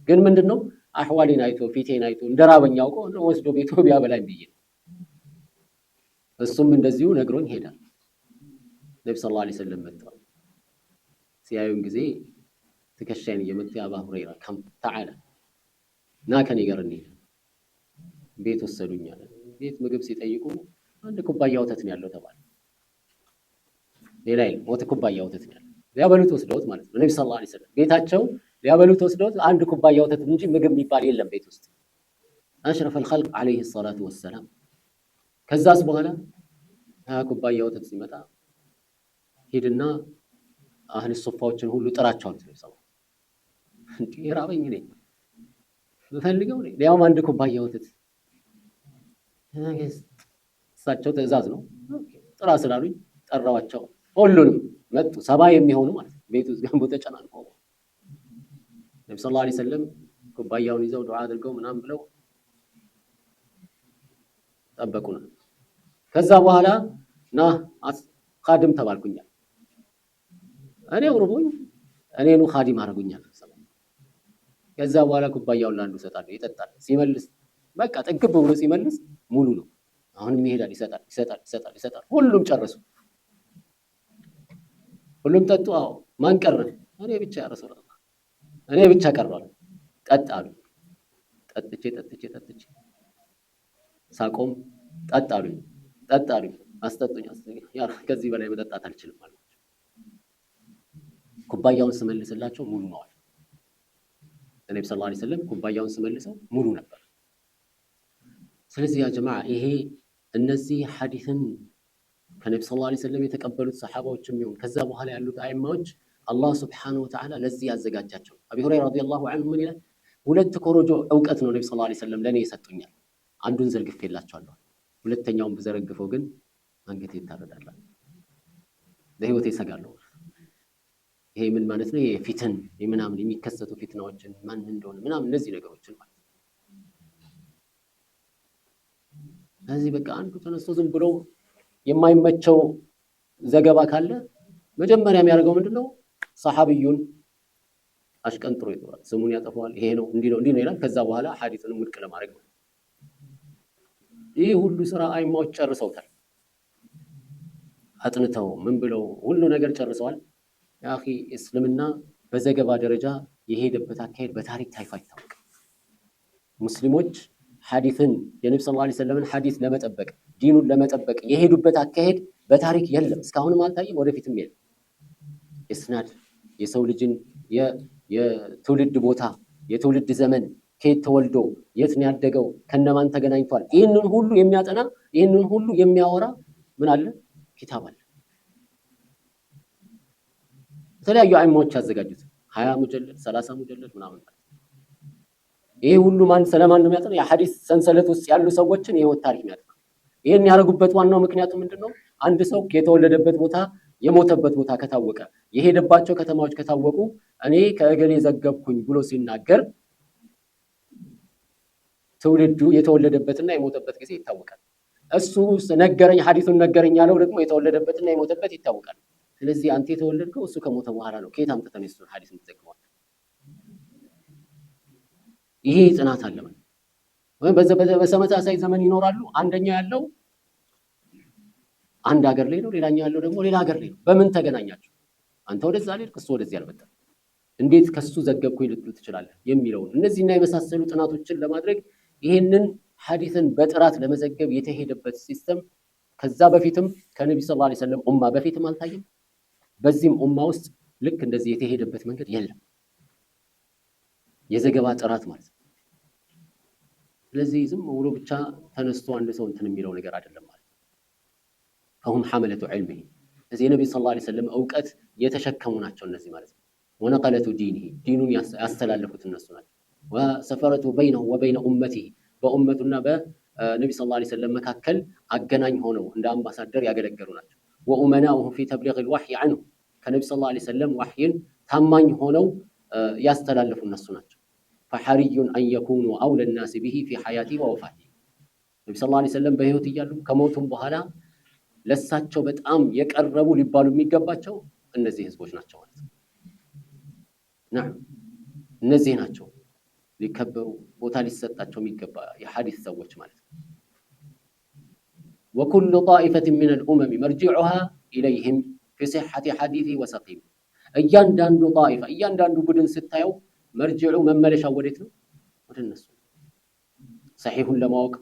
ግን ምንድነው አህዋሌን አይቶ ፊቴን አይቶ እንደራበኝ አውቆ ወስዶ ቤቱ ቢያበላኝ ብዬ ነው። እሱም እንደዚሁ ነግሮኝ ሄዳል። ነብዩ ሰለላሁ ዐለይሂ ወሰለም መጥተው ሲያዩን ጊዜ ትከሻዬን እየመቱ አቡ ሁረይራ ከም ተዓላ ና ከኔ ጋር እንሂድ ቤት ወሰዱኝ አለ። ቤት ምግብ ሲጠይቁ አንድ ኩባያ ወተት ነው ያለው ተባለ። ሌላ ሞት ኩባያ ወተት ነው ያለው። ሊያበሉት ወስደውት ማለት ነው። ነብዩ ሰለላሁ ዐለይሂ ወሰለም ቤታቸው ሊያበሉት ወስደውት አንድ ኩባያ ወተት እንጂ ምግብ የሚባል የለም ቤት ውስጥ። አሽረፈል ኸልቅ ዐለይሂ ሰላቱ ወሰላም። ከዛስ በኋላ ኩባያ ወተት ሲመጣ ሄድና አህል ሶፋዎችን ሁሉ ጥራቸው አሉት። ነው ሰው እንዴ ራበኝ ነኝ ፈልገው ነኝ ያው አንድ ኩባያ ወተት እሳቸው ትዕዛዝ ነው ጥራ ስላሉኝ ጠራዋቸው። ሁሉንም መጡ 70 የሚሆኑ ማለት ቤቱ ገንቦ ተጨናንቆ ነብዩ ሰለላሁ ዐለይሂ ወሰለም ኩባያውን ይዘው ዱዓ አድርገው ምናምን ብለው ጠበቁና ከዛ በኋላ ና ኻድም ተባልኩኛል። እኔው ርቦኝ እኔኑ ኻዲም አረጉኛል። ከዛ በኋላ ኩባያውን ላንዱ ሰጣለሁ ይጠጣል። ሲመልስ በቃ ጥግብ ብሎ ሲመልስ ሙሉ ነው። አሁንም ይሄዳል ይሰጣል። ሁሉም ጨረሱ። ሁሉም ጠጡ። አዎ ማን ቀረ? እኔ ብቻ ያ ረሱላህ እኔ ብቻ ቀረሁ። ጠጣሉ። ጠጥቼ ሳቆም ጠጣሉኝ አስጠጡኝ። ያ ከዚህ በላይ መጠጣት አልችልም ማለት ኩባያውን ስመልስላቸው ሙሉ ነው። ለነብዩ ሰለላሁ ዐለይሂ ወሰለም ኩባያውን ስመልሰው ሙሉ ነበር። ስለዚህ ያ ጀማዓ ይሄ እነዚህ ሐዲስን ከነብዩ ሰለላሁ ዐለይሂ ወሰለም የተቀበሉት ሰሐባዎችም ይሁን ከዛ በኋላ ያሉት አይማዎች አላህ ሱብሓነሁ ወተዓላ ለዚህ ያዘጋጃቸው። አቢ ሁረይራ ረዲየላሁ ዐንሁ ምን ይላል? ሁለት ኮረጆ እውቀት ነው ነብዩ ሰለላሁ ዐለይሂ ወሰለም ለኔ ይሰጡኛል። አንዱን ዘርግፌላቸዋለሁ፣ ሁለተኛውን ብዘረግፈው ግን አንገቴ ይታረዳል፣ ለህይወቴ እሰጋለሁ። ይሄ ምን ማለት ነው? የፊትን የምናምን የሚከሰቱ ፊትናዎችን ማን እንደሆነ ምናምን እነዚህ ነገሮችን ማለት ነው። ስለዚህ በቃ አንዱ ተነስቶ ዝም ብሎ የማይመቸው ዘገባ ካለ መጀመሪያ የሚያደርገው ምንድነው? ሰሐቢዩን አሽቀንጥሮ ይተዋል፣ ስሙን ያጠፋዋል። ይሄ ነው እንዲህ ነው ይላል። ከዛ በኋላ ሐዲስንም ውድቅ ለማድረግ ነው። ይህ ሁሉ ስራ አይማዎች ጨርሰውታል። አጥንተው ምን ብለው ሁሉ ነገር ጨርሰዋል። ያ አኺ እስልምና በዘገባ ደረጃ የሄደበት አካሄድ በታሪክ ታይቶ አይታወቅም። ሙስሊሞች ሐዲስን የነብዩ ሰለላሁ ዐለይሂ ወሰለም ሐዲስ ለመጠበቅ ዲኑን ለመጠበቅ የሄዱበት አካሄድ በታሪክ የለም፣ እስካሁንም አልታየም፣ ወደፊትም የለም። እስናድ የሰው ልጅን የትውልድ ቦታ የትውልድ ዘመን ከየት ተወልዶ የት ነው ያደገው ከነማን ተገናኝቷል፣ ይህንን ሁሉ የሚያጠና ይህንን ሁሉ የሚያወራ ምን አለ? ኪታብ አለ። የተለያዩ አይማዎች ያዘጋጁት 20 ሙጀለድ 30 ሙጀለድ ምናምን። ይሄ ሁሉ ስለማን ነው የሚያጠና? የሐዲስ ሰንሰለት ውስጥ ያሉ ሰዎችን የህይወት ታሪክ የሚያጠና። ይሄን ያደረጉበት ዋናው ምክንያቱ ምንድነው? አንድ ሰው የተወለደበት ቦታ የሞተበት ቦታ ከታወቀ የሄደባቸው ከተማዎች ከታወቁ እኔ ከእገሌ ዘገብኩኝ ብሎ ሲናገር ትውልዱ የተወለደበትና የሞተበት ጊዜ ይታወቃል። እሱ ነገረኝ ሐዲሱን ነገረኝ ያለው ደግሞ የተወለደበትና የሞተበት ይታወቃል። ስለዚህ አንተ የተወለድከው እሱ ከሞተ በኋላ ነው። ከየት አምጥተህ ነው እሱን ሐዲስ የምትዘግበው? ይሄ ጽናት አለ ማለት ወይ? በተመሳሳይ ዘመን ይኖራሉ። አንደኛው ያለው አንድ ሀገር ላይ ነው፣ ሌላኛው ያለው ደግሞ ሌላ ሀገር ላይ ነው። በምን ተገናኛችሁ? አንተ ወደዛ አልሄድክ፣ እሱ ወደዚህ አልመጣም፣ እንዴት ከሱ ዘገብኩኝ ልትሉ ትችላለህ? የሚለውን እነዚህና የመሳሰሉ ጥናቶችን ለማድረግ ይሄንን ሐዲስን በጥራት ለመዘገብ የተሄደበት ሲስተም ከዛ በፊትም ከነብዩ ሰለላሁ ዐለይሂ ወሰለም ኡማ በፊትም አልታየም። በዚህም ኡማ ውስጥ ልክ እንደዚህ የተሄደበት መንገድ የለም፣ የዘገባ ጥራት ማለት ነው። ስለዚህ ዝም ብሎ ብቻ ተነስቶ አንድ ሰው እንትን የሚለው ነገር አይደለም ማለት ነው። فهم حملة علمه እዚህ ነብዩ ሰለላሁ ዐለይሂ ወሰለም ዕውቀት የተሸከሙ ናቸው እነዚህ ማለት ነው። ወነቀለቱ ዲኒሂ ዲኑን ያስተላለፉት እነሱ ናቸው። ወሰፈረቱ በይነሁ ወበይነ ኡመቲሂ በኡመቱና በነብዩ ሰለላሁ ዐለይሂ ወሰለም መካከል አገናኝ ሆነው እንደ አምባሳደር ያገለገሉ ናቸው። ወኡመናኡሁ ፊ ተብሊግ الوحي عنه ከነብዩ ሰለላሁ ዐለይሂ ወሰለም ወህይን ታማኝ ሆነው ያስተላለፉ እነሱ ናቸው። فحري أن يكونوا أولى الناس به في حياته ووفاته ነብዩ ሰለላሁ ዐለይሂ ወሰለም በህይወት እያሉ ከሞቱም በኋላ ለሳቸው በጣም የቀረቡ ሊባሉ የሚገባቸው እነዚህ ህዝቦች ናቸው ማለት ነው። እነዚህ ናቸው ሊከበሩ ቦታ ሊሰጣቸው የሚገባ የሐዲስ ሰዎች ማለት ነው። وكل طائفة من الأمم مرجعها إليهم في صحة حديث وسقيم እያንዳንዱ ጣኢፋ እያንዳንዱ ቡድን ስታየው መርጅዑ መመለሻው ወዴት ነው? ወደ እነሱ ሰሒሁን ለማወቅ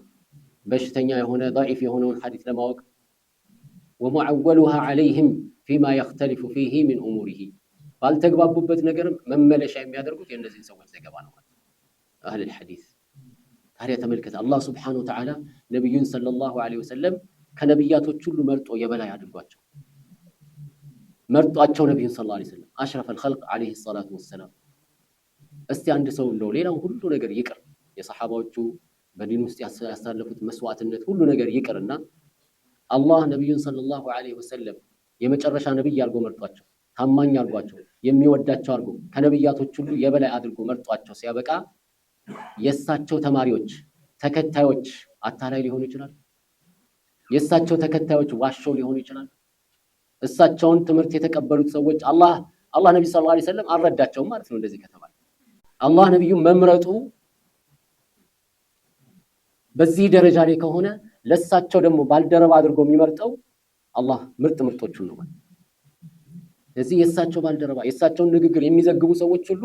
በሽተኛ የሆነ ضعيف የሆነውን ሐዲስ ለማወቅ ومعولها عليهم فيما يختلف فيه من أموره ባልተግባቡበት ነገር መመለሻ የሚያደርጉት የእነዚህን ሰዎች ዘገባ ነው ማለት አህል الحديث። ታዲያ ተመልከተ አላህ Subhanahu Wa Ta'ala ነብዩን ሰለላሁ ዐለይሂ ወሰለም ከነብያቶች ሁሉ መርጦ የበላይ አድርጓቸው መርጧቸው ነብዩን ሰለላሁ ዐለይሂ ወሰለም አሽረፈ الخلق عليه الصلاة والسلام። እስቲ አንድ ሰው እንደው ሌላው ሁሉ ነገር ይቅር የሰሐባዎቹ በዲን ውስጥ ያሳለፉት መስዋዕትነት ሁሉ ነገር ይቅርና አላህ ነብዩን ሰለላሁ ዐለይሂ ወሰለም የመጨረሻ ነብይ አድርጎ መርጧቸው ታማኝ አድርጓቸው የሚወዳቸው አድርጎ ከነብያቶች ሁሉ የበላይ አድርጎ መርጧቸው ሲያበቃ የሳቸው ተማሪዎች ተከታዮች አታላይ ሊሆኑ ይችላል። የሳቸው ተከታዮች ዋሽው ሊሆኑ ይችላል። እሳቸውን ትምህርት የተቀበሉት ሰዎች አላህ ነብዩ ሰለላሁ ዐለይሂ ወሰለም አልረዳቸውም ማለት ነው። እንደዚህ ከተባለ አላህ ነብዩን መምረጡ በዚህ ደረጃ ላይ ከሆነ ለሳቸው ደግሞ ባልደረባ አድርጎ የሚመርጠው አላህ ምርጦቹን ነው ማለት። ስለዚህ የሳቸው ባልደረባ የሳቸውን ንግግር የሚዘግቡ ሰዎች ሁሉ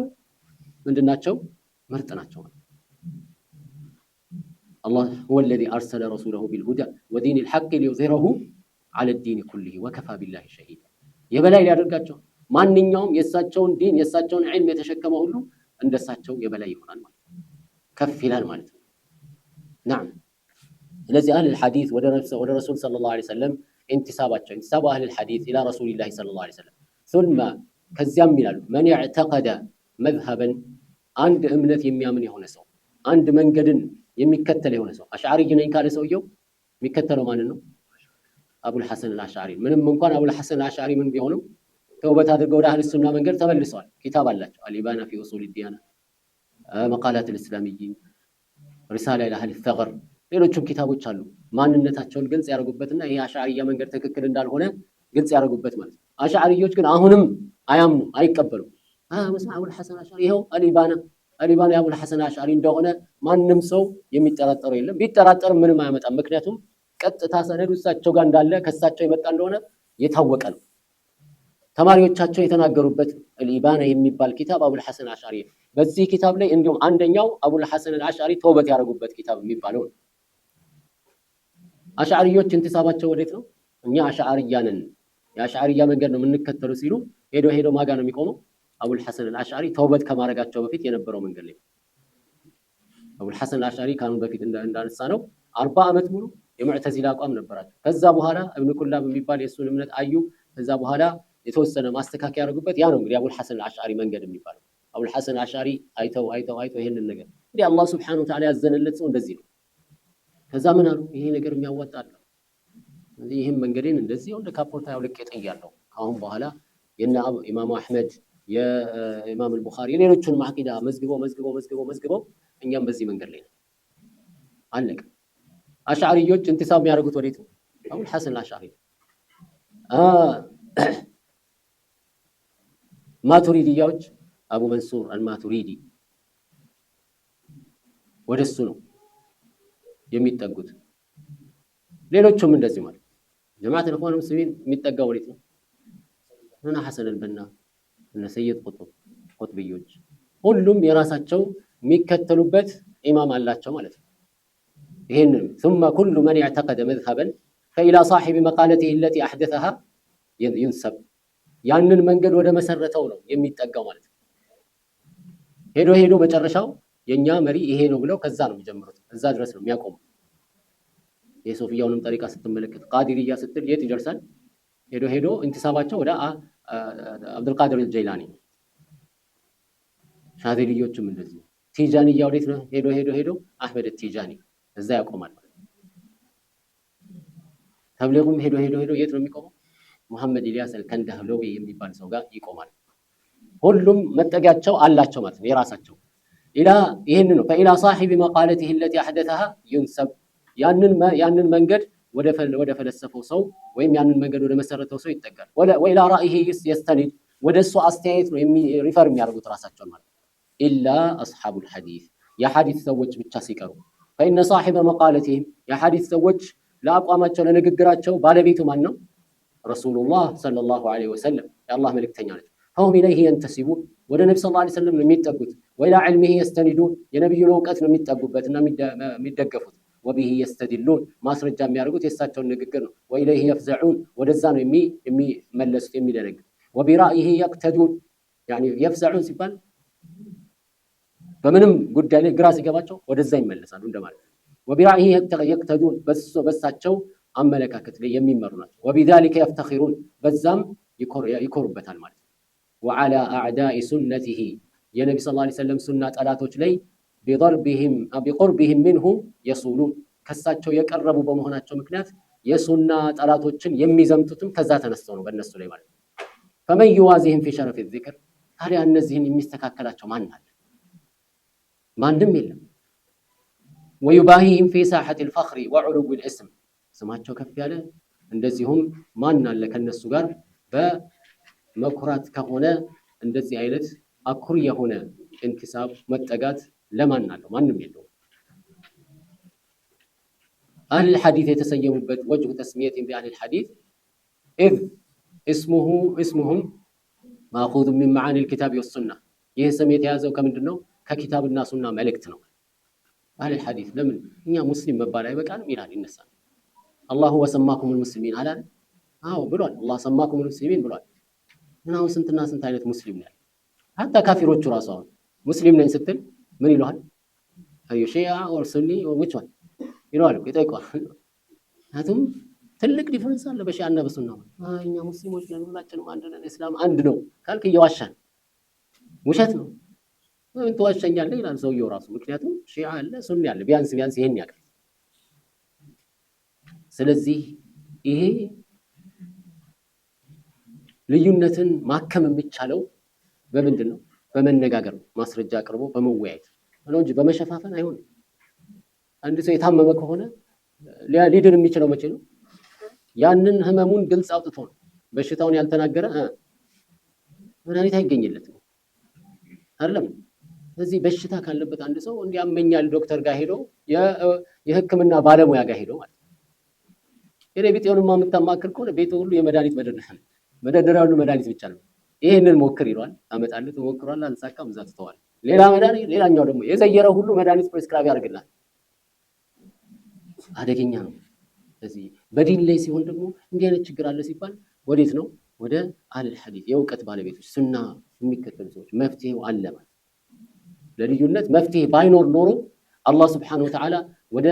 ምንድናቸው? ምርጥ ናቸው ማለት። አላህ هو الذي أرسل رسوله بالهدى ودين الحق ليظهره على الدين كله وكفى بالله شهيدا። የበላይ ሊያደርጋቸው ማንኛውም የሳቸውን ዲን የሳቸውን ዒልም የተሸከመ ሁሉ እንደሳቸው የበላይ ይሆናል ማለት ነው፣ ከፍ ይላል ማለት ነው። ናም ስለዚህ አህል ሐዲስ ወደ ረሱል ሰለላሁ ዐለይሂ ወሰለም ኢንቲሳባቸው ኢንቲሳቡ አህል ሐዲስ ኢላ ረሱሊላሂ ሰለላሁ ዐለይሂ ወሰለም ثم ከዚያም ይላሉ መን ያዕተቀደ መዝሀበን አንድ እምነት የሚያምን የሆነ ሰው አንድ መንገድን የሚከተል የሆነ ሰው አሽዓሪ ነኝ ካለ ሰውየው የሚከተለው ማንን ነው? አቡል ሐሰን አልአሽዓሪ። ምንም እንኳን አቡል ሐሰን አልአሽዓሪ ምን ቢሆንም ተውበት አድርገው ወደ አህል ሱና መንገድ ተመልሰዋል። ኪታብ አላቸው አልኢባና ፊ ኡሱል ዲያና፣ መቃላት አልእስላሚይን፣ ሪሳላ ኢላ አህል ተገር፣ ሌሎችም ኪታቦች አሉ ማንነታቸውን ግልጽ ያደርጉበትና ይሄ አሽዓሪያ መንገድ ትክክል እንዳልሆነ ግልጽ ያደርጉበት ማለት ነው። አሽዓሪዮች ግን አሁንም አያምኑ አይቀበሉም። መስማ አቡል ሐሰን አልአሽዓሪ ይኸው አልኢባና የአቡል ሐሰን አልአሽዓሪ እንደሆነ ማንም ሰው የሚጠራጠረው የለም። ቢጠራጠርም ምንም አያመጣም። ምክንያቱም ቀጥታ ሰነዱ እሳቸው ጋር እንዳለ ከእሳቸው የመጣ እንደሆነ የታወቀ ነው። ተማሪዎቻቸው የተናገሩበት አልኢባና የሚባል ኪታብ አቡል ሐሰን አልአሽዓሪ፣ በዚህ ኪታብ ላይ እንዲሁም አንደኛው አቡል ሐሰን አልአሽዓሪ ተውበት ያደረጉበት ኪታብ የሚባለው ነው። አሽዓሪዮች እንቲሳባቸው ወዴት ነው? እኛ አሽዓሪያ ነን የአሽዓሪያ መንገድ ነው የምንከተሉ ሲሉ ሄዶ ማጋ ነው የሚቆመው? አቡል ሐሰን አልአሽዓሪ ተውበት ከማድረጋቸው በፊት የነበረው መንገድ ላይ አቡል ሐሰን አልአሽዓሪ ካሁን በፊት እንዳነሳ ነው 40 ዓመት ሙሉ የሙዕተዚላ አቋም ነበራቸው። ከዛ በኋላ እብኑ ኩላብ የሚባል የእሱን እምነት አዩ። ከዛ በኋላ የተወሰነ ማስተካከያ ያደረጉበት ያ ነው እንግዲህ አቡል ሐሰን አልአሽዓሪ መንገድ የሚባለው። አቡል ሐሰን አልአሽዓሪ አይተው ይሄንን ነገር እንግዲህ አላህ ሱብሓነሁ ወተዓላ ያዘነለት ሰው እንደዚህ ነው። ከዛ ምን አሉ? ይሄ ነገር የሚያዋጣ አይደለም፣ ይህም መንገዴን እንደዚህ እንደ ካፖርታ ያውልቄ ጥያለሁ። ካሁን በኋላ የነ ኢማሙ አህመድ የኢማም አልቡኻሪ የሌሎቹን አቂዳ መዝግበው እኛም በዚህ መንገድ ላይ ነው አለቀ። አሽዓሪዮች እንቲሳብ የሚያደርጉት ወዴት ነው? አቡል ሐሰን አልአሽዓሪ። ማቱሪዲያዎች አቡ መንሱር አልማቱሪዲ ወደሱ ነው የሚጠጉት። ሌሎቹም እንደዚህ ማለት ጀማዓት ኢኽዋን ሙስሊሚን የሚጠጋው ወዴት ነው? እነ ሐሰን አልበና እነ ሰይድ ቁጥብዮች ሁሉም የራሳቸው የሚከተሉበት ኢማም አላቸው ማለት ነው። ይሄን ثم كل من اعتقد مذهبا فإلى صاحب مقالته التي أحدثها ينسب ያንን መንገድ ወደ መሰረተው ነው የሚጠጋው ማለት ነው። ሄዶ መጨረሻው የኛ መሪ ይሄ ነው ብለው ከዛ ነው የሚጀምሩት፣ እዛ ድረስ ነው የሚያቆሙት። የሶፊያውንም ጠሪቃ ስትመለከት ቃዲሪያ ስትል የት ይደርሳል? ሄዶ እንቲሳባቸው ወደ አብዱልቃድር አልጀይላኒ። ሻዚልዮችም እንደዚህ። ቲጃንያ ወዴት ነው? ሄዶ አህመድ ቲጃኒ እዛ ያቆማል ማለት ነው። ተብሊጉም ሄዶ የት ነው የሚቆመው? ሙሐመድ ኢልያስ አልከንዳህሎዊ የሚባል ሰው ጋር ይቆማል። ሁሉም መጠጊያቸው አላቸው ማለት ነው የራሳቸው። ይህን ነው ፈኢላ ሳሒቢ መቃለቲህ ለቲ አሕደተሃ ዩንሰብ ያንን መንገድ ወደ ፈለሰፈው ሰው ወይም ያንን መንገድ ወደ መሰረተው ሰው ይጠጋል። ወኢላ ራእይህ የስተኒድ ወደ እሱ አስተያየት ነው ሪፈር የሚያደርጉት ራሳቸውን ማለት ነው። ኢላ አስሓቡል ሐዲስ የሐዲስ ሰዎች ብቻ ሲቀሩ ፈኢነ ሳሒበ መቃለቲህም የሐዲስ ሰዎች ለአቋማቸው ለንግግራቸው ባለቤቱ ማን ነው? ረሱሉላህ ሰለላሁ ዐለይሂ ወሰለም የአላህ መልእክተኛ ናቸው። ፈሁም ኢለይሂ የንተሲቡን ወደ ነቢ ሰለላሁ ዐለይሂ ወሰለም ነው የሚጠጉት። ወኢላ ዒልሚሂ የስተኒዱን የነቢዩን እውቀት ነው የሚጠጉበትና የሚደገፉት። ወቢሂ የስተድሉን ማስረጃ የሚያደርጉት የእሳቸውን ንግግር ነው። ወኢለይሂ የፍዘዑን ወደዛ ነው የሚመለሱት የሚደነግ። ወቢራእይሂ የቅተዱን የፍዘዑን ሲባል በምንም ጉዳይ ላይ ግራ ሲገባቸው ወደዛ ይመለሳሉ እንደማለት። ወቢራእይሂ የቅተዱን በሳቸው አመለካከት ላይ የሚመሩ ናቸው። ወቢዛሊከ የፍተኺሩን በዛም ይኮሩበታል ማለት ነው። ወዓላ አዕዳኢ ሱነቲሂ የነቢ ሰለላሁ ዐለይሂ ወሰለም ሱና ጠላቶች ላይ ቢቁርቢሂም ሚንሁ የሱሉን ከሳቸው የቀረቡ በመሆናቸው ምክንያት የሱና ጠላቶችን የሚዘምቱትም ከዛ ተነስተው ነው በእነሱ ላይ ማለት ነው። ፈመን ዩዋዚህም ፊ ሸረፊ ዚክር ታዲያ እነዚህን የሚስተካከላቸው ማን አለ? ማንም የለም። ወዩባሂህም ፊ ሳሐቲ ልፈኽሪ ወዑሉዊ ልእስም ስማቸው ከፍ ያለ እንደዚሁም ማን አለ ከነሱ ጋር በመኩራት ከሆነ እንደዚህ አይነት አኩሪ የሆነ እንቲሳብ መጠጋት ለማን አለው? ማንም የለውም። አህል ሐዲስ የተሰየሙበት ወጅሁ ተስሚየት ቢአህል ሐዲስ ኢዝ እስሙሁም ማእኹዙ ሚን መዓኒ ልኪታብ ወሱና። ይህ ስም የተያዘው ከምንድን ነው? ከኪታብና ሱና መልእክት ነው። አህል ሐዲስ ለምን እኛ ሙስሊም መባል አይበቃንም ይላል፣ ይነሳል። አላሁ ወሰማኩም ልሙስሊሚን አላለ? አዎ ብሏል። አላህ ሰማኩም ልሙስሊሚን ብሏል። ምን አሁን ስንትና ስንት አይነት ሙስሊም ነው ያለ? ሀታ ካፊሮቹ ራሱ አሁን ሙስሊም ነኝ ስትል ምን ይለዋል? አዩ ሺዓ ኦር ሱኒ which one ይለዋል እኮ ይጠይቀዋል። ምክንያቱም ትልቅ ዲፈረንስ አለ በሺዓና በሱና። እኛ ሙስሊሞች ነን ሁላችንም አንድ ነን እስላም አንድ ነው ካልክ እየዋሻን ውሸት ነው። ምን ተዋሸኛለህ ይላል ሰውየው ራሱ። ምክንያቱም ሺዓ አለ ሱኒ አለ ቢያንስ ይሄን ያውቃል። ስለዚህ ይሄ ልዩነትን ማከም የሚቻለው በምንድን ነው? በመነጋገር ነው። ማስረጃ አቅርቦ በመወያየት ነው እንጂ በመሸፋፈን አይሆንም። አንድ ሰው የታመመ ከሆነ ሊድን የሚችለው መቼ ነው? ያንን ህመሙን ግልጽ አውጥቶ ነው። በሽታውን ያልተናገረ መድኃኒት አይገኝለትም አይደለም። ስለዚህ በሽታ ካለበት አንድ ሰው እንዲያመኛል ዶክተር ጋር ሄዶ የህክምና ባለሙያ ጋር ሄዶ ማለት የኔ ቢጤውንማ የምታማክር ከሆነ ቤቱ ሁሉ የመድኃኒት መደርደሪያ ሁሉ መድኃኒት ብቻ ነው። ይሄንን ሞክር ይሏል። አመጣልህ ሞክሯል፣ አልሳካም፣ እዛ ትተዋል። ሌላ መድኃኒት ሌላኛው ደግሞ የዘየረው ሁሉ መድኃኒት ፕሪስክራይብ ያደርግልሃል። አደገኛ ነው። ስለዚህ በዲን ላይ ሲሆን ደግሞ እንዲህ አይነት ችግር አለ ሲባል ወዴት ነው? ወደ አህለል ሐዲስ የእውቀት ባለቤቶች ሱና የሚከተሉ ሰዎች መፍትሄው አለ ማለት። ለልዩነት መፍትሄ ባይኖር ኖሮ አላህ Subhanahu Wa Ta'ala ወደ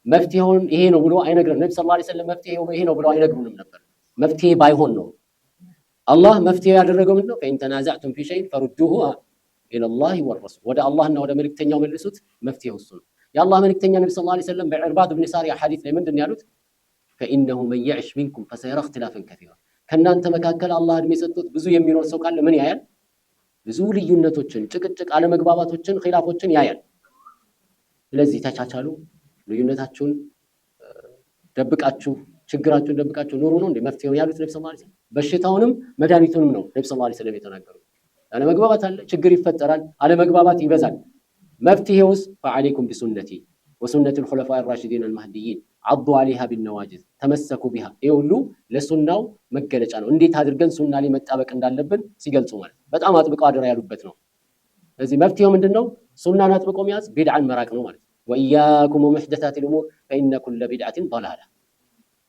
መፍትሄውን ይሄ ነው ብሎ አይነግረንም። ነብዩ ሰለላሁ ዐለይሂ ወሰለም መፍትሄው ይሄ ነው ብሎ አይነግሩንም ነበር። መፍትሄ ባይሆን ነው አላህ መፍትሄ ያደረገው ምንድነው? فإن تنازعتم في شيء فردوه إلى الله والرسول ወደ አላህና ወደ መልእክተኛው መልሱት። መፍትሄው እሱ ነው። የአላህ መልእክተኛ ነብዩ ሰለላሁ ዐለይሂ ወሰለም በዕርባድ ብን ሳሪያ ሐዲስ ላይ ምንድን ያሉት? فإنه من يعش منكم فسيرى اختلافا كثيرا ከናንተ መካከል አላህ እድሜ ሰጥቶት ብዙ የሚኖር ሰው ካለ ምን ያያል? ብዙ ልዩነቶችን፣ ጭቅጭቅ፣ አለመግባባቶችን፣ ኺላፎችን ያያል። ስለዚህ ተቻቻሉ፣ ልዩነታችሁን ደብቃችሁ፣ ችግራችሁን ደብቃችሁ ኑሩ ነው እንዴ መፍትሄው ያሉት ነብዩ ሰለላሁ ዐለይሂ ወሰለም። በሽታውንም መድኃኒቱንም ነው ነብዩ ሰለላሁ ዐለይሂ ወሰለም የተናገሩት። አለመግባባት አለ፣ ችግር ይፈጠራል፣ አለመግባባት ይበዛል። መፍትሄውስ فعليكم بسنتي وسنة الخلفاء الراشدين المهديين عضوا عليها بالنواجذ ተመሰኩ ቢሃ። ይሄ ሁሉ ለሱናው መገለጫ ነው። እንዴት አድርገን ሱና ላይ መጣበቅ እንዳለብን ሲገልጹ ማለት በጣም አጥብቀው አደራ ያሉበት ነው። ስለዚህ መፍትሄው ምንድነው? ሱናን አጥብቆ መያዝ፣ ቢድዓን መራቅ ነው ማለት። ወኢያኩም ወሙሕደሳት الأمور فإن كل بدعة ضلالة።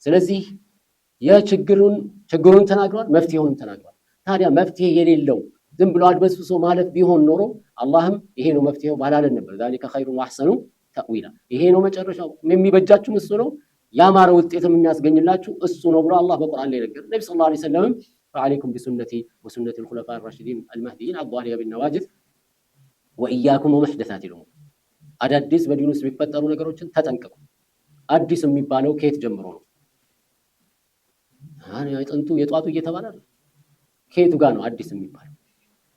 ስለዚህ ችግሩን ተናግሯል፣ መፍትሄውንም ተናግሯል። ታዲያ መፍትሄ የሌለው ዝም ብሎ አድበስብሶ ማለፍ ቢሆን ኖሮ አላህም ይሄ ነው መፍትሄው ባላለን ነበር። ذلك خير واحسن تأويلا ይሄ ነው መጨረሻው የሚበጃችሁ እሱ ነው፣ ያማረ ውጤትም የሚያስገኝላችሁ እሱ ነው ብሎ አላህ በቁርአን ላይ ነገር ነብዩ ሰለላሁ ዐለይሂ ወሰለም فعليكم بسنتي وسنة الخلفاء الراشدين المهديين عضوا عليها بالنواجذ وإياكم ومحدثات الأمور። አዳዲስ በዲን ውስጥ የሚፈጠሩ ነገሮችን ተጠንቀቁ። አዲስ የሚባለው ከየት ጀምሮ ነው? የጥንቱ የጧቱ እየተባለ ነው። ከየቱ ጋር ነው አዲስ የሚባለው?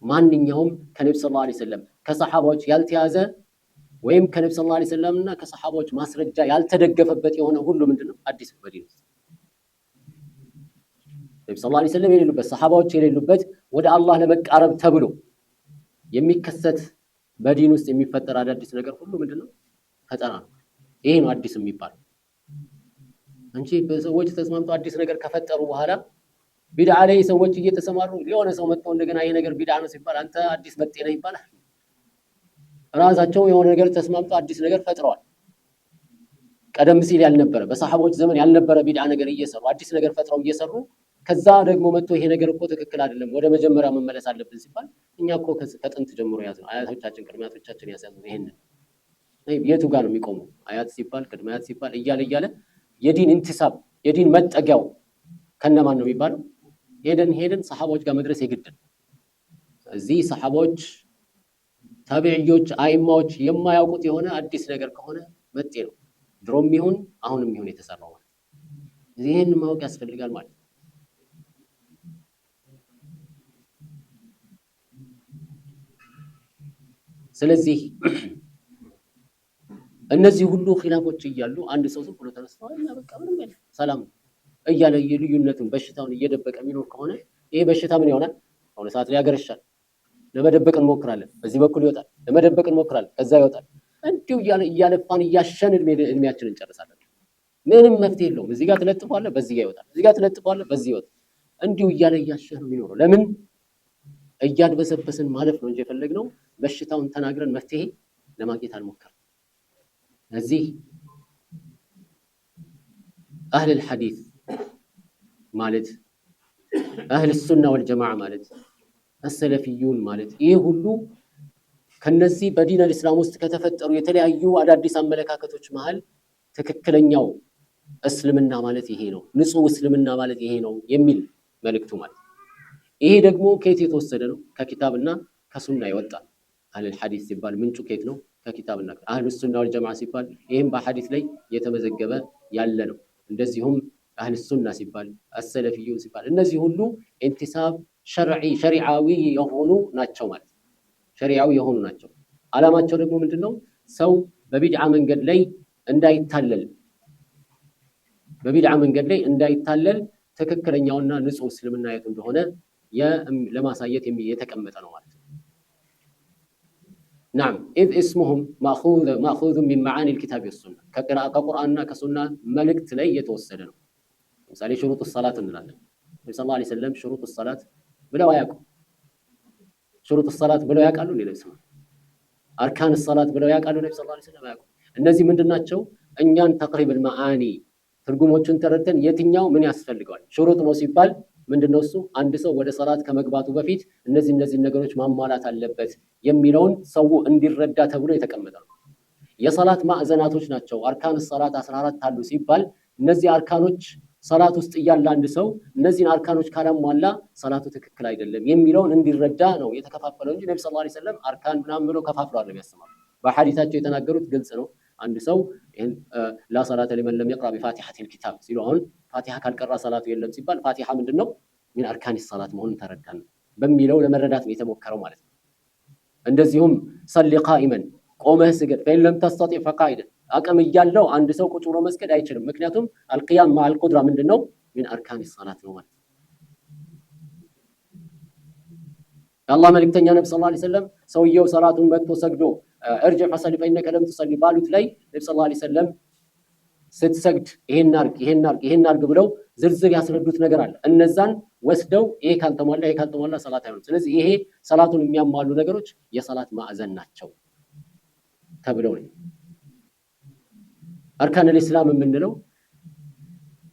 ማንኛውም ከነብዩ ሰለላሁ ዐለይሂ ወሰለም ከሰሃባዎች ያልተያዘ ወይም ከነብዩ ሰለላሁ ዐለይሂ ወሰለምና ከሰሃባዎች ማስረጃ ያልተደገፈበት የሆነ ሁሉ ምንድነው? አዲስ ነው በዲን ውስጥ። ነብዩ ሰለላሁ ዐለይሂ ወሰለም የሌሉበት፣ ሰሃባዎች የሌሉበት ወደ አላህ ለመቃረብ ተብሎ የሚከሰት በዲን ውስጥ የሚፈጠር አዳዲስ ነገር ሁሉ ምንድነው? ፈጠራ ነው። ይሄ ነው አዲስ የሚባለው እንጂ በሰዎች ተስማምተው አዲስ ነገር ከፈጠሩ በኋላ ቢድዓ ላይ ሰዎች እየተሰማሩ የሆነ ሰው መጥቶ እንደገና ይሄ ነገር ቢድዓ ነው ሲባል አንተ አዲስ መጤ ነህ ይባላል። ራሳቸው የሆነ ነገር ተስማምተው አዲስ ነገር ፈጥረዋል። ቀደም ሲል ያልነበረ በሰሃቦች ዘመን ያልነበረ ቢድዓ ነገር እየሰሩ አዲስ ነገር ፈጥረው እየሰሩ ከዛ ደግሞ መጥቶ ይሄ ነገር እኮ ትክክል አይደለም ወደ መጀመሪያ መመለስ አለብን ሲባል እኛ እኮ ከጥንት ጀምሮ ያዝነው አያቶቻችን ቅድሚያቶቻችን ያሳዙን ይሄንን የቱ ጋር ነው የሚቆመው? አያት ሲባል ቅድመ አያት ሲባል እያለ የዲን ኢንቲሳብ የዲን መጠጊያው ከነማን ነው የሚባለው? ሄደን ሰሃቦች ጋር መድረስ የግድ ነው። እዚህ ሰሃቦች፣ ታቢዒዎች፣ አይማዎች የማያውቁት የሆነ አዲስ ነገር ከሆነ መጤ ነው። ድሮም ይሁን አሁንም ይሁን የተሰራው ማለት ይሄን ማወቅ ያስፈልጋል ማለት። ስለዚህ እነዚህ ሁሉ ኺላፎች እያሉ አንድ ሰው ዝም ብሎ ተነስቶ እና በቃ ምንም የለም ሰላም እያለ የልዩነቱን በሽታውን እየደበቀ የሚኖር ከሆነ ይሄ በሽታ ምን ይሆናል? አሁን ሰዓት ላይ ያገረሻል። ለመደበቅ እንሞክራለን፣ በዚህ በኩል ይወጣል። ለመደበቅ እንሞክራለን፣ ከዛ ይወጣል። እንዲሁ እያለፋን እያሸን እድሜያችንን እንጨርሳለን። ምንም መፍትሄ የለውም። እዚህ ጋር ትለጥፋለህ፣ በዚህ ጋር ይወጣል። እዚህ ጋር ትለጥፋለህ፣ በዚህ ይወጣል። እንዲሁ እያለ እያሸን ነው የሚኖረው። ለምን? እያድበሰበስን ማለፍ ነው እንጂ የፈለግነው በሽታውን ተናግረን መፍትሄ ለማግኘት አልሞከርንም። እዚህ አህለል ሐዲስ ማለት አህል ሱና ወልጀማዓ ማለት አሰለፊዩን ማለት ይሄ ሁሉ ከነዚህ በዲን አልእስላም ውስጥ ከተፈጠሩ የተለያዩ አዳዲስ አመለካከቶች መሃል ትክክለኛው እስልምና ማለት ይሄ ነው፣ ንጹህ እስልምና ማለት ይሄ ነው የሚል መልእክቱ ማለት። ይሄ ደግሞ ከየት የተወሰደ ነው? ከኪታብና ከሱና ይወጣ። አህለል ሐዲስ ሲባል ምንጩ ከየት ነው? ከኪታብና አህሉ ሱና ወል ጀማዓ ሲባል ይሄም በሐዲስ ላይ የተመዘገበ ያለ ነው። እንደዚሁም አህሉ ሱና ሲባል አሰለፊዩን ሲባል እነዚህ ሁሉ ኢንቲሳብ ሸሪዓዊ የሆኑ ናቸው ማለት ነው። ሸሪዓዊ የሆኑ ናቸው። ዓላማቸው ደግሞ ምንድነው? ሰው በቢድዓ መንገድ ላይ እንዳይታለል ትክክለኛውና ንጹህ እስልምና የቱ እንደሆነ ለማሳየት የተቀመጠ ነው ማለት ነው። ናም ኢዝ እስሙሁም ማእኹዙ ሚን መዓኒ ልኪታብ ወሱና ከቁርአንና ከሱና መልእክት ላይ የተወሰደ ነው። ለምሳሌ ሽሩጥ ሰላት እንላለን። ነብዩ ሰለላሁ ዐለይሂ ወሰለም ሽሩጥ ሰላት ብለው አያውቁም። ሽሩጥ ሰላት ብለው ያውቃሉ? አርካን ሰላት ብለው ያውቃሉ? ነብዩ ሰለላሁ ዐለይሂ ወሰለም አያውቁም። እነዚህ ምንድናቸው? እኛን ተቅሪብል መዓኒ ትርጉሞችን ተረድተን የትኛው ምን ያስፈልገዋል። ሽሩጥ ነው ሲባል ምንድነው እሱ? አንድ ሰው ወደ ሰላት ከመግባቱ በፊት እነዚህ ነገሮች ማሟላት አለበት የሚለውን ሰው እንዲረዳ ተብሎ የተቀመጠ ነው። የሰላት ማዕዘናቶች ናቸው። አርካን ሰላት 14 አሉ ሲባል እነዚህ አርካኖች ሰላት ውስጥ እያለ አንድ ሰው እነዚህን አርካኖች ካላሟላ ሰላቱ ትክክል አይደለም የሚለውን እንዲረዳ ነው የተከፋፈለው እንጂ ነብዩ ሰለላሁ ዐለይሂ ወሰለም አርካን ምናምን ብለው ከፋፍለው አይደለም ያስተማሩት። በሐዲሳቸው የተናገሩት ግልጽ ነው። አንድ ሰው ላ ሰላተ ሊመን ለም የቅራ ቢፋቲሐቲል ኪታብ ሲሉ አሁን ፋቲሐ ካልቀራ ሰላቱ የለም ሲባል ፋቲሐ ምንድነው? ሚን አርካኒ ሰላት መሆኑን ተረዳን በሚለው ለመረዳት ነው የተሞከረው ማለት ነው። እንደዚሁም ሰሊ ቃኢመን ቆመህ ስገድ፣ ፈኢን ለም ተስተጢዕ ፈቃኢደን አቅም እያለው አንድ ሰው ቁጭ ብሎ መስገድ አይችልም። ምክንያቱም አልቂያም ማዕል ቁድራ ምንድነው? ሚን አርካኒ ሰላት ነው ማለት ነው። የአላህ መልእክተኛ ነብዩ ሰለላሁ ዐለይሂ ወሰለም ሰውየው ሰላቱን መጥቶ ሰግዶ እርጅዕ ፈሰሊ ፈኢነከ ለም ትሰሊ ባሉት ላይ ነብዩ ሰለላሁ ዐለይሂ ወሰለም ስትሰግድ ይሄን አርግ ብለው ዝርዝር ያስረዱት ነገር አለ። እነዛን ወስደው ይሄ ካልተሟላ ሰላት አይሆንም። ስለዚህ ይሄ ሰላቱን የሚያሟሉ ነገሮች የሰላት ማዕዘን ናቸው ተብለው ነው። አርካን አልእስላም የምንለው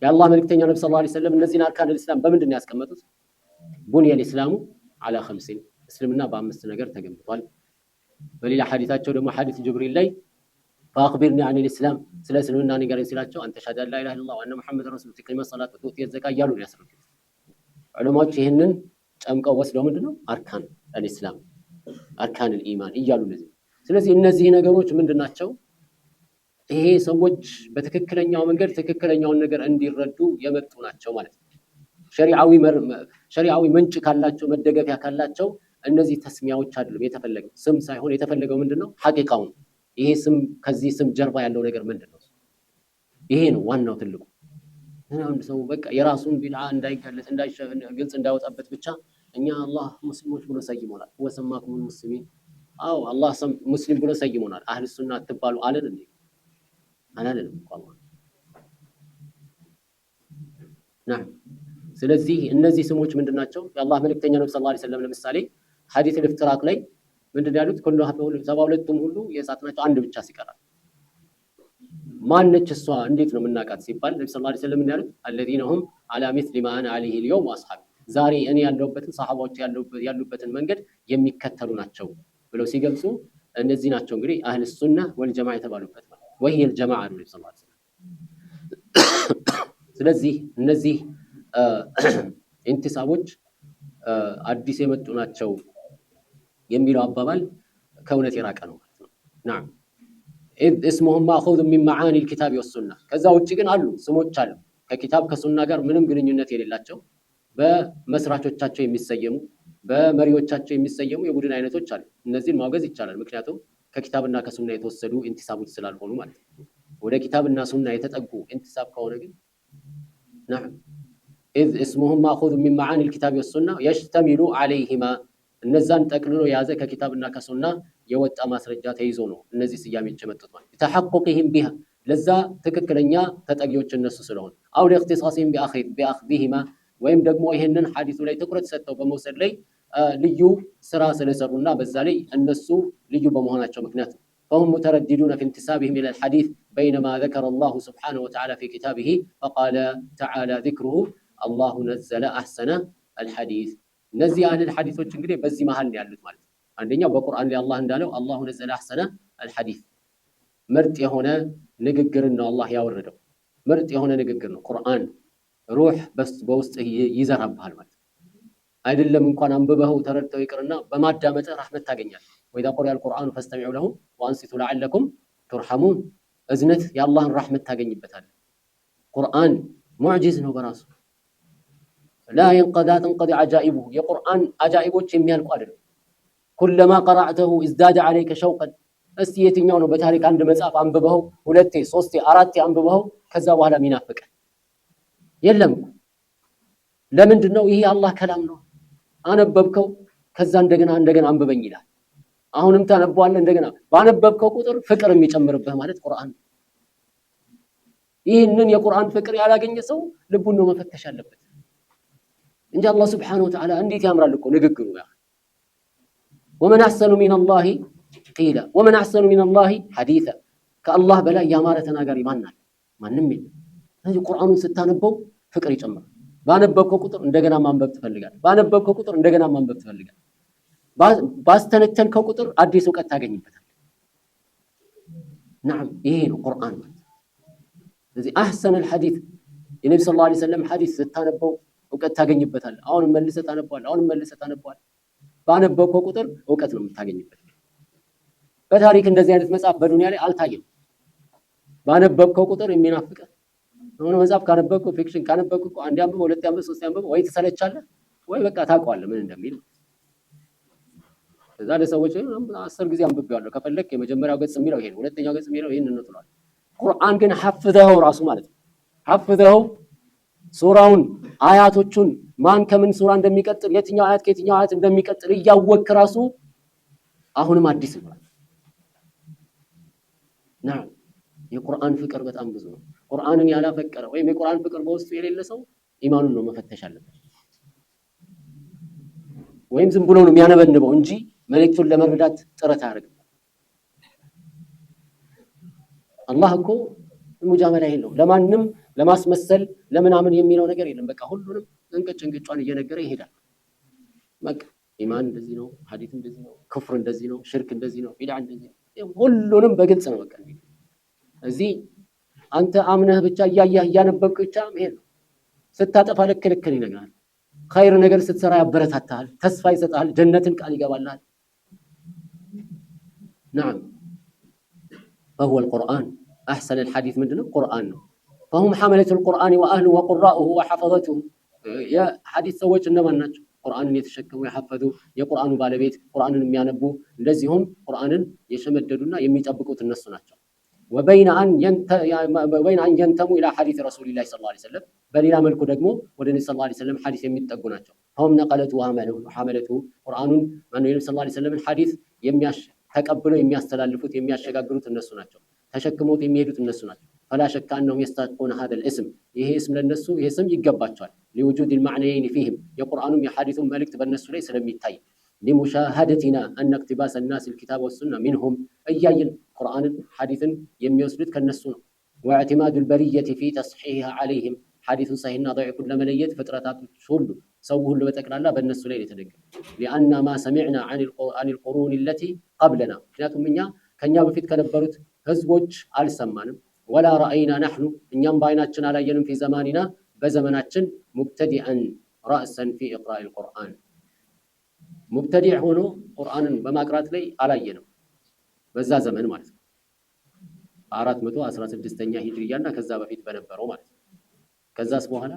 የአላህ መልእክተኛ ነብዩ ሰለላሁ ዐለይሂ ወሰለም እነዚህን አርካን አልእስላም በምንድን ነው ያስቀመጡት? ቡንየል ኢስላሙ ዐላ ኸምሲን እስልምና በአምስት ነገር ተገንብቷል። በሌላ ሐዲታቸው ደግሞ ሐዲስ ጅብሪል ላይ ፈአኽቢርኒ ዐኒል ኢስላም ስለ እስልምና ንገረኝ ሲላቸው አንተ ሸሃዳ ላ ኢላሃ ኢለላህ ወአነ ሙሐመድ ረሱሉላህ ወቱቂመ ሰላት ወቱእቲየ ዘካ እያሉ ነው ያስረዱት። ዑለማዎች ይህንን ጨምቀው ወስደው ምንድነው አርካን አልኢስላም አርካን አልኢማን እያሉ ለዚህ። ስለዚህ እነዚህ ነገሮች ምንድናቸው? ይሄ ሰዎች በትክክለኛው መንገድ ትክክለኛውን ነገር እንዲረዱ የመጡ ናቸው ማለት ነው። ሸሪዓዊ ምንጭ ካላቸው መደገፊያ ካላቸው እነዚህ ተስሚያዎች አይደሉም የተፈለገው። ስም ሳይሆን የተፈለገው ምንድነው? ሐቂቃው። ይሄ ስም ከዚህ ስም ጀርባ ያለው ነገር ምንድነው? ይሄ ነው ዋናው ትልቁ። አንድ ሰው በቃ የራሱን ቢድዓ እንዳይገለጽ ግልጽ እንዳይወጣበት ብቻ እኛ አላህ ሙስሊሞች ብሎ ሰይሞናል። ወሰማኩም ሙስሊሚን። አዎ አላህ ሙስሊም ብሎ ሰይሞናል። አህሉ ሱና አትባሉ አለን እንዴ? አላለንም እኮ አላህ። ናም። ስለዚህ እነዚህ ስሞች ምንድናቸው? የአላህ መልእክተኛ ነብዩ ሰለላሁ ዐለይሂ ወሰለም ለምሳሌ ሐዲስ ኢፍትራቅ ላይ ምንድን ያሉት? ኩሉ 72ቱም ሁሉ የእሳት ናቸው አንድ ብቻ ሲቀራል። ማነች እሷ? እንዴት ነው የምናውቃት ሲባል ነብዩ ሰለላሁ ዐለይሂ ወሰለም ያሉት አለዚነ ሁም ዐላ ሚስሊ ማ አነ ዐለይሂ አልየውም ወአስሐቢ፣ ዛሬ እኔ ያለሁበትን ሰሃባዎች ያሉበትን መንገድ የሚከተሉ ናቸው ብለው ሲገልጹ እነዚህ ናቸው እንግዲህ አህለ ሱና ወልጀማዓ የተባሉበት ማለት ወይ የልጀማዓ ነው ነብዩ ሰለላሁ ዐለይሂ ወሰለም። ስለዚህ እነዚህ ኢንቲሳቦች አዲስ የመጡ ናቸው የሚለው አባባል ከእውነት የራቀ ነው ማለት ነው። ናም እስሙሁም ማእኹዙ ሚን መዓኒ ልኪታብ ወሱና። ከዛ ውጭ ግን አሉ ስሞች አሉ ከኪታብ ከሱና ጋር ምንም ግንኙነት የሌላቸው በመስራቾቻቸው የሚሰየሙ በመሪዎቻቸው የሚሰየሙ የቡድን አይነቶች አሉ። እነዚህን ማውገዝ ይቻላል፣ ምክንያቱም ከኪታብና ከሱና የተወሰዱ ኢንቲሳቦች ስላልሆኑ ማለት ነው። ወደ ኪታብና ሱና የተጠጉ ኢንቲሳብ ከሆነ ግን ናም ኢዝ እስሙሁም ማእኹዙ ሚን መዓኒ ልኪታብ ወሱና የሽተሚሉ ዐለይሂማ፣ እነዛን ጠቅልሎ የያዘ ከኪታብና ከሱና የወጣ ማስረጃ ተይዞ ነው እነዚህ ስያሜዎች የመጡት ማለት ነው። ተሐቁቅህም ቢሃ፣ ለዛ ትክክለኛ ተጠጊዎች እነሱ ስለሆኑ፣ አው ለእክቲሳሲህም ቢአኽዚሂማ፣ ወይም ደግሞ ይህንን ሐዲሱ ላይ ትኩረት ሰጥተው በመውሰድ ላይ ልዩ ስራ ስለሰሩና በዛ ላይ እነሱ ልዩ በመሆናቸው ምክንያት ነው። فهم مترددون في انتسابهم إلى الحديث بينما ذكر الله سبحانه وتعالى في كتابه فقال تعالى ذكره الله نزل أحسن الحديث። እነዚህ አህለል ሐዲሶች እንግዲህ በዚህ መሃል ነው ያሉት ማለት ነው። አንደኛው በቁርአን ላይ አላህ እንዳለው አላሁ ነዘለ አሕሰነ አልሐዲስ ምርጥ የሆነ ንግግርን ነው አላህ ያወረደው። ምርጥ የሆነ ንግግር ነው ቁርአን። ሩህ በውስጥ ይዘራብሃል ማለት አይደለም። እንኳን አንብበው ተረድተው ይቅርና በማዳመጥ ረህመት ታገኛለህ። ወኢዛ ቁሪአ አልቁርአኑ ፈስተሚዑ ለሁ ወአንሲቱ ለዐለኩም ቱርሐሙን። እዝነት የአላህን ረህመት ታገኝበታለህ። ቁርአን ሙዕጂዝ ነው በራሱ ላ ተንቀዲ ዐጃኢቡሁ። የቁርአን አጃኢቦች የሚያልቁ አይደለም። ኩለማ ቀረዕተሁ እዝዳደ ዐለይከ ሸውቀን። እስቲ የትኛው ነው በታሪክ አንድ መጽሐፍ አንብበው 2 3 4 አንብበው ከዛ በኋላ ሚናፍቅ የለም። ለምንድን ነው? ይሄ አላህ ከላም ነው። አነበብከው ከዛ እንደገና አንብበኝ ይላል። አሁንም ታነበዋለህ እንደገና። ባነበብከው ቁጥር ፍቅር የሚጨምርብህ ማለት ቁርአን። ይህንን የቁርአን ፍቅር ያላገኘ ሰው ልቡን ነው መፈተሽ አለበት እንጂ አላህ ሱብሓነሁ ወተዓላ እንዴት ያምራል እኮ ንግግሩ። ያ ወመን አሕሰኑ ሚነላሂ ቂላ ወመን አሕሰኑ ሚነላሂ ሐዲሳ። ከአላህ በላይ ያማረ ተናጋሪ ማን አለ? ማንም የለም። ስለዚህ ቁርአኑን ስታነበው ፍቅር ይጨምራል። ባነበብከው ቁጥር እንደገና ማንበብ ትፈልጋለህ። ባነበብከው ቁጥር እንደገና ማንበብ ትፈልጋለህ። ባስተነተንከው ቁጥር አዲስ እውቀት ታገኝበታለህ። ነዓም ይሄ ነው ቁርአን ማለት። ስለዚህ አሕሰነ አልሐዲስ የነቢ ሰለላሁ ዐለይሂ ወሰለም ሐዲስ ስታነበው እውቀት ታገኝበታለህ። አሁንም መልሰህ ታነበዋለህ። ባነበብከው ቁጥር እውቀት ነው የምታገኝበት። በታሪክ እንደዚህ አይነት መጽሐፍ በዱንያ ላይ አልታየም። ባነበብከው ቁጥር የሚናፍቅህ አሁን መጽሐፍ ካነበብከው ፊክሽን ካነበብከው አንድ አንብበው 2 አንብበው 3 አንብበው ወይ ትሰለቻለህ ወይ በቃ ታውቀዋለህ ምን እንደሚል። እዛ ለሰዎች 10 ጊዜ አንብቤዋለሁ ከፈለክ የመጀመሪያው ገጽ የሚለው ይሄ ነው፣ ሁለተኛው ገጽ የሚለው ይሄን ነው ትላለህ። ቁርአን ግን ሐፍዘኸው ራሱ ማለት ነው። ሐፍዘኸው ሱራውን አያቶቹን ማን ከምን ሱራ እንደሚቀጥል የትኛው አያት ከየትኛው አያት እንደሚቀጥል እያወቅክ ራሱ አሁንም አዲስ ነው። ነዓም የቁርአን ፍቅር በጣም ብዙ ነው። ቁርአንን ያላፈቀረ ወይም የቁርአን ፍቅር በውስጡ የሌለ ሰው ኢማኑን ነው መፈተሽ አለበት። ወይም ዝም ብሎ ነው የሚያነበንበው እንጂ መልእክቱን ለመረዳት ጥረት አያደርግም። አላህ እኮ ሙጃመላ የለው ለማንም ለማስመሰል ለምናምን የሚለው ነገር የለም። በቃ ሁሉንም እንቅጭን እየነገረ ይሄዳል። በቃ ኢማን እንደዚህ ነው፣ ሐዲስ እንደዚህ ነው፣ ክፍር እንደዚህ ነው፣ ሽርክ እንደዚህ ነው፣ ቢድዓ እንደዚህ ነው፣ ሁሉንም በግልጽ ነው። በቃ እዚህ አንተ አምነህ ብቻ እያየህ እያነበብክ ብቻ መሄድ ነው። ስታጠፋ ልክ ይነግራል። ኸይር ነገር ስትሰራ ያበረታታል፣ ተስፋ ይሰጣል፣ ጀነትን ቃል ይገባልሃል። نعم فهو القرآن أحسن الحديث ምንድነው? ቁርአን ነው። فهم حملة القرآن وأهله وقراءه وحفظته يا حديث ሰዎች እነማን ናቸው? ቁርአንን የተሸከሙ የሐፈዙ የቁርአኑ ባለቤት ቁርአንን የሚያነቡ እንደዚሁም ቁርአንን የሸመደዱና የሚጠብቁት እነሱ ናቸው። وبين أن ينتموا إلى حديث رسول الله صلى الله عليه وسلم በሌላ መልኩ ደግሞ ወደ ነብዩ ሰለላሁ ዐለይሂ ወሰለም ሐዲስ የሚጠጉ ናቸው። هم نقلته وحملته ቁርአኑን ማነው የነብዩ ሰለላሁ ዐለይሂ ወሰለም ሐዲስ ተቀብለው የሚያስተላልፉት የሚያሸጋግሩት እነሱ ናቸው። ተሸክሞት የሚሄዱት እነሱ ናቸው። فلا شك أنهم يستحقون هذا الاسم ይሄ እስም ለነሱ ይሄ ስም ይገባቸዋል። لوجود المعنيين فيهم የቁርአኑም የሐዲሱም መልእክት በእነሱ ላይ ስለሚታይ لمشاهدتنا أن اقتباس الناس الكتاب والسنة منهم እያየን ቁርአንን ሐዲስን የሚወስዱት ከነሱ ነው። واعتماد البرية في تصحيحها عليهم ሐዲሱን ሰሂህና ضعيفን ለመለየት ፍጥረታቶች ሁሉ ሰው ሁሉ በጠቅላላ በእነሱ ላይ የተደገፈ لأن ما سمعنا عن القرون التي قبلنا ምክንያቱም እኛ ከኛ በፊት ከነበሩት ህዝቦች አልሰማንም። ولا رأينا نحن እኛም በአይናችን አላየንም في زماننا በዘመናችን مبتدئا رأسا في إقراء القرآن ሙብተዲዕ ሆኖ ቁርአንን በማቅራት ላይ አላየንም በዛ ዘመን ማለት ነው። 416ኛ ሂጅሪያና ከዛ በፊት በነበረው ማለት ነው። ከዛስ በኋላ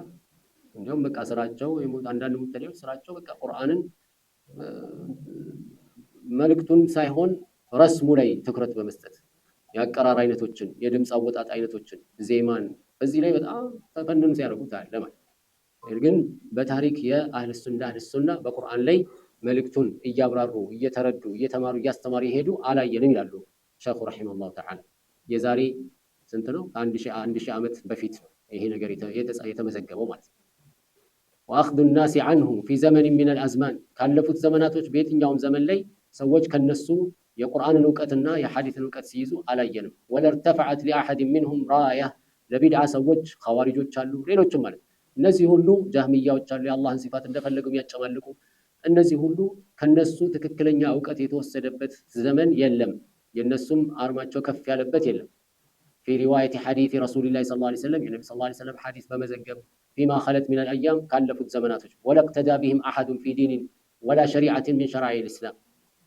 እንደውም በቃ ስራቸው አንዳንድ ሙብተዲዎች ስራቸው በቃ ቁርአንን መልእክቱን ሳይሆን ረስሙ ላይ ትኩረት በመስጠት የአቀራር አይነቶችን የድምፅ አወጣጥ አይነቶችን ዜማን እዚህ ላይ በጣም ተፈንኑ ሲያደርጉት አለ ማለት ነው። ግን በታሪክ የአህለ ሱና በቁርአን ላይ መልእክቱን እያብራሩ እየተረዱ እየተማሩ እያስተማሩ ይሄዱ አላየንም ይላሉ ሸይኹ ረሂመሁላህ ተዓላ። የዛሬ ስንት ነው? 1000 ዓመት በፊት ይሄ ነገር የተመዘገበው ማለት ነው። واخذ الناس عنه في زمن من الازمان ካለፉት ዘመናቶች በየትኛውም ዘመን ላይ ሰዎች ከነሱ የቁርአንን ዕውቀትና የሐዲስን ዕውቀት ሲይዙ አላየንም። ولا ارتفعت لاحد منهم رايه ለቢድዓ ሰዎች ኸዋሪጆች አሉ ሌሎችም ማለት እነዚህ ሁሉ ጃህሚያዎች አሉ የአላህን ሲፋት እንደፈለጉ የሚያጨማልቁ እነዚህ ሁሉ ከነሱ ትክክለኛ እውቀት የተወሰደበት ዘመን የለም። የነሱም አርማቸው ከፍ ያለበት የለም። في رواية حديث رسول الله صلى الله عليه وسلم النبي صلى الله عليه وسلم حديث بمزجب فيما خلت من الأيام كلفوا الزمانات ولا اقتدى بهم أحد في دين ولا شريعة من شرائع الإسلام.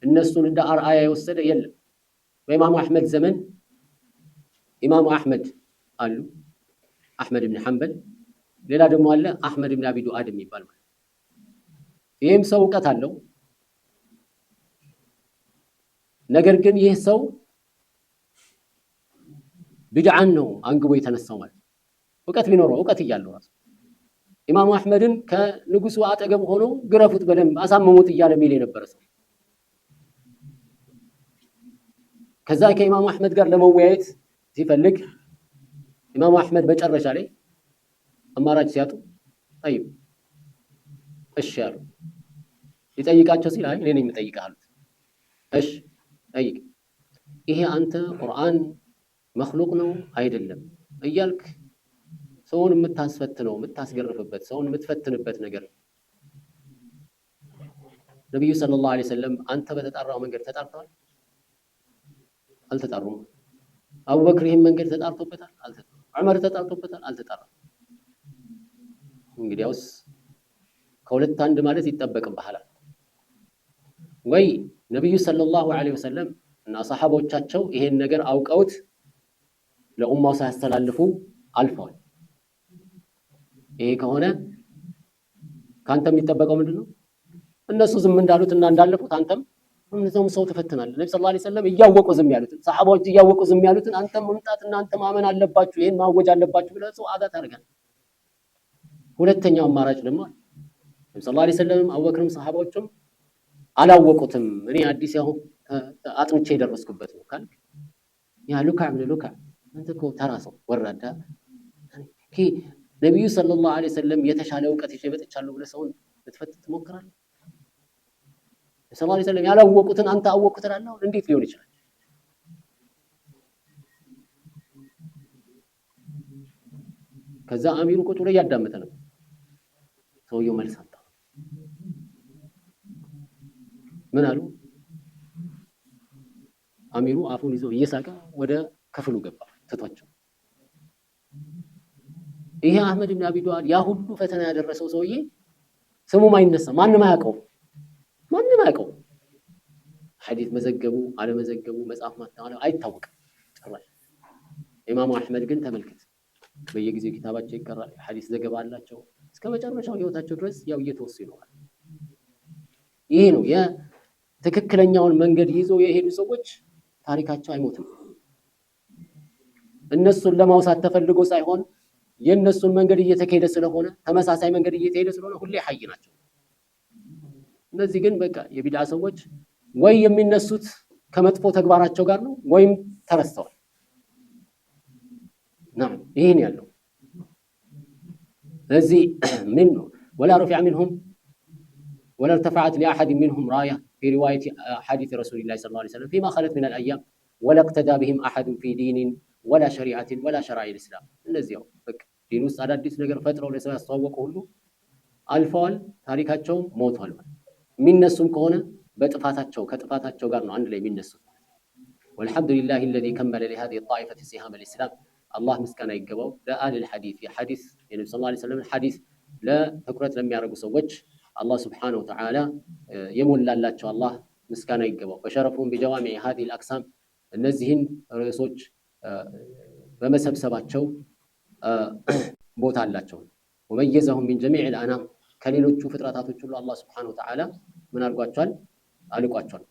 الناس ده آية يوسد يلا. وإمام أحمد زمن إمام أحمد قالوا أحمد بن حنبل ሌላ ደግሞ አለ አህመድ ኢብኑ አቢ ዱአድ የሚባል ማለት ይሄም ሰው እውቀት አለው። ነገር ግን ይህ ሰው ቢድዓን ነው አንግቦ የተነሳው ማለት እውቀት ቢኖረው እውቀት እያለው ራሱ ኢማሙ አህመድን ከንጉሱ አጠገብ ሆኖ ግረፉት በደንብ አሳመሙት እያለ ሚል የነበረ ሰው ከዛ ከኢማሙ አህመድ ጋር ለመወያየት ሲፈልግ ኢማሙ አህመድ መጨረሻ ላይ አማራጭ ሲያጡ ጠይብ እሺ አሉ። ይጠይቃቸው ሲል አይ እኔ ነኝ የምጠይቅህ አሉት። እሺ ጠይቅ። ይሄ አንተ ቁርአን መክሉቅ ነው አይደለም እያልክ ሰውን የምታስፈትነው የምታስገርፍበት ሰውን የምትፈትንበት ነገር ነብዩ ሰለላሁ ዐለይሂ ወሰለም አንተ በተጣራው መንገድ ተጣርተዋል? አልተጣሩም። አቡበክር ይሄን መንገድ ተጣርቶበታል? አልተጣራም። ዑመር ተጣርቶበታል? አልተጣራም። እንግዲያውስ ከሁለት አንድ ማለት ይጠበቅብሃል። ወይ ነብዩ ሰለላሁ ዐለይሂ ወሰለም እና ሰሃቦቻቸው ይሄን ነገር አውቀውት ለኡማው ሳያስተላልፉ አልፈዋል። ይሄ ከሆነ ካንተ የሚጠበቀው ምንድነው? እነሱ ዝም እንዳሉት እና እንዳለፉት አንተም እነዛም ሰው ተፈትናለህ። ነብዩ ሰለላሁ ዐለይሂ ወሰለም እያወቁ ዝም ያሉትን ሰሃቦች እያወቁ ዝም ያሉትን አንተም መምጣትና አንተ ማመን አለባችሁ፣ ይሄን ማወጅ አለባችሁ ብለህ ሰው አዳ ታደርጋለህ። ሁለተኛው አማራጭ ደግሞ ነብዩ ሰለላሁ ዐለይሂ ወሰለም አቡበክርም ሰሃቦችም አላወቁትም፣ እኔ አዲስ ያው አጥንቼ የደረስኩበት ነው ካልክ ያ ሉካ ምን ሉካ አንተ እኮ ተራ ሰው ወራዳ ነብዩ ሰለላሁ ዐለይሂ ወሰለም የተሻለ እውቀት ይዤ መጥቻለሁ ብለህ ሰውን ልትፈትት ትሞክራለህ? ሰለላሁ ዐለይሂ ወሰለም ያላወቁትን አንተ አወቅኩት ትላለህ? እንዴት ሊሆን ይችላል? ከዛ አሚሩ ቁጭ ብሎ እያዳመጠ ነው። ሰውየው መልስ አጣ። ምን አሉ? አሚሩ አፉን ይዞ እየሳቀ ወደ ክፍሉ ገባ ትቷቸው። ይሄ አህመድ ኢብኑ አቢ ዱአድ ያ ሁሉ ፈተና ያደረሰው ሰውዬ ስሙም አይነሳም፣ ማንም አያውቀው። ሐዲስ መዘገቡ አለመዘገቡ መጽሐፍ ማታወቅ አይታወቅም ጭራሽ። ኢማሙ አህመድ ግን ተመልከት፣ በየጊዜው ኪታባቸው ይቀራል፣ ሐዲስ ዘገባ አላቸው። እስከ መጨረሻው ህይወታቸው ድረስ ያው እየተወሱ ይኖራል። ይሄ ነው የትክክለኛውን መንገድ ይዘው የሄዱ ሰዎች ታሪካቸው አይሞትም። እነሱን ለማውሳት ተፈልጎ ሳይሆን የነሱን መንገድ እየተካሄደ ስለሆነ ተመሳሳይ መንገድ እየተሄደ ስለሆነ ሁሌ ሐይ ናቸው። እነዚህ ግን በቃ የቢድዓ ሰዎች ወይ የሚነሱት ከመጥፎ ተግባራቸው ጋር ነው ወይም ተረስተዋል። نعم ይሄን ያለው ስለዚህ ምን ولا رفع منهم ولا ارتفعت لأحد منهم راية في رواية حديث رسول الله صلى الله عليه وسلم فيما خلت من الأيام ولا اقتدى بهم أحد في دين ولا شريعة ولا شرائع الإسلام እነዚህ ያው በቃ ዲን ውስጥ አዳዲስ ነገር ፈጥረው ለሰው ያስተዋወቁ ሁሉ አልፈዋል፣ ታሪካቸው ሞቷል። የሚነሱም ከሆነ በጥፋታቸው ከጥፋታቸው ጋር ነው አንድ ላይ የሚነሱት። والحمد لله الذي كمل لهذه الطائفة سهام الإسلام الله مسكنا يقبوا لآل الحديث حديث يعني صلى الله عليه وسلم الحديث لا تكرت لم يعرقوا سوج الله سبحانه وتعالى يمول الله الله مسكنا يقبوا وشرفهم بجوامع هذه الأقسام النزهن رسوج بمسبسباتشو بوت الله وميزهم من جميع الأنام كليلوቹ ፍጥረታቶች ሁሉ الله سبحانه وتعالى من አርጓቸዋል አልቋቸዋል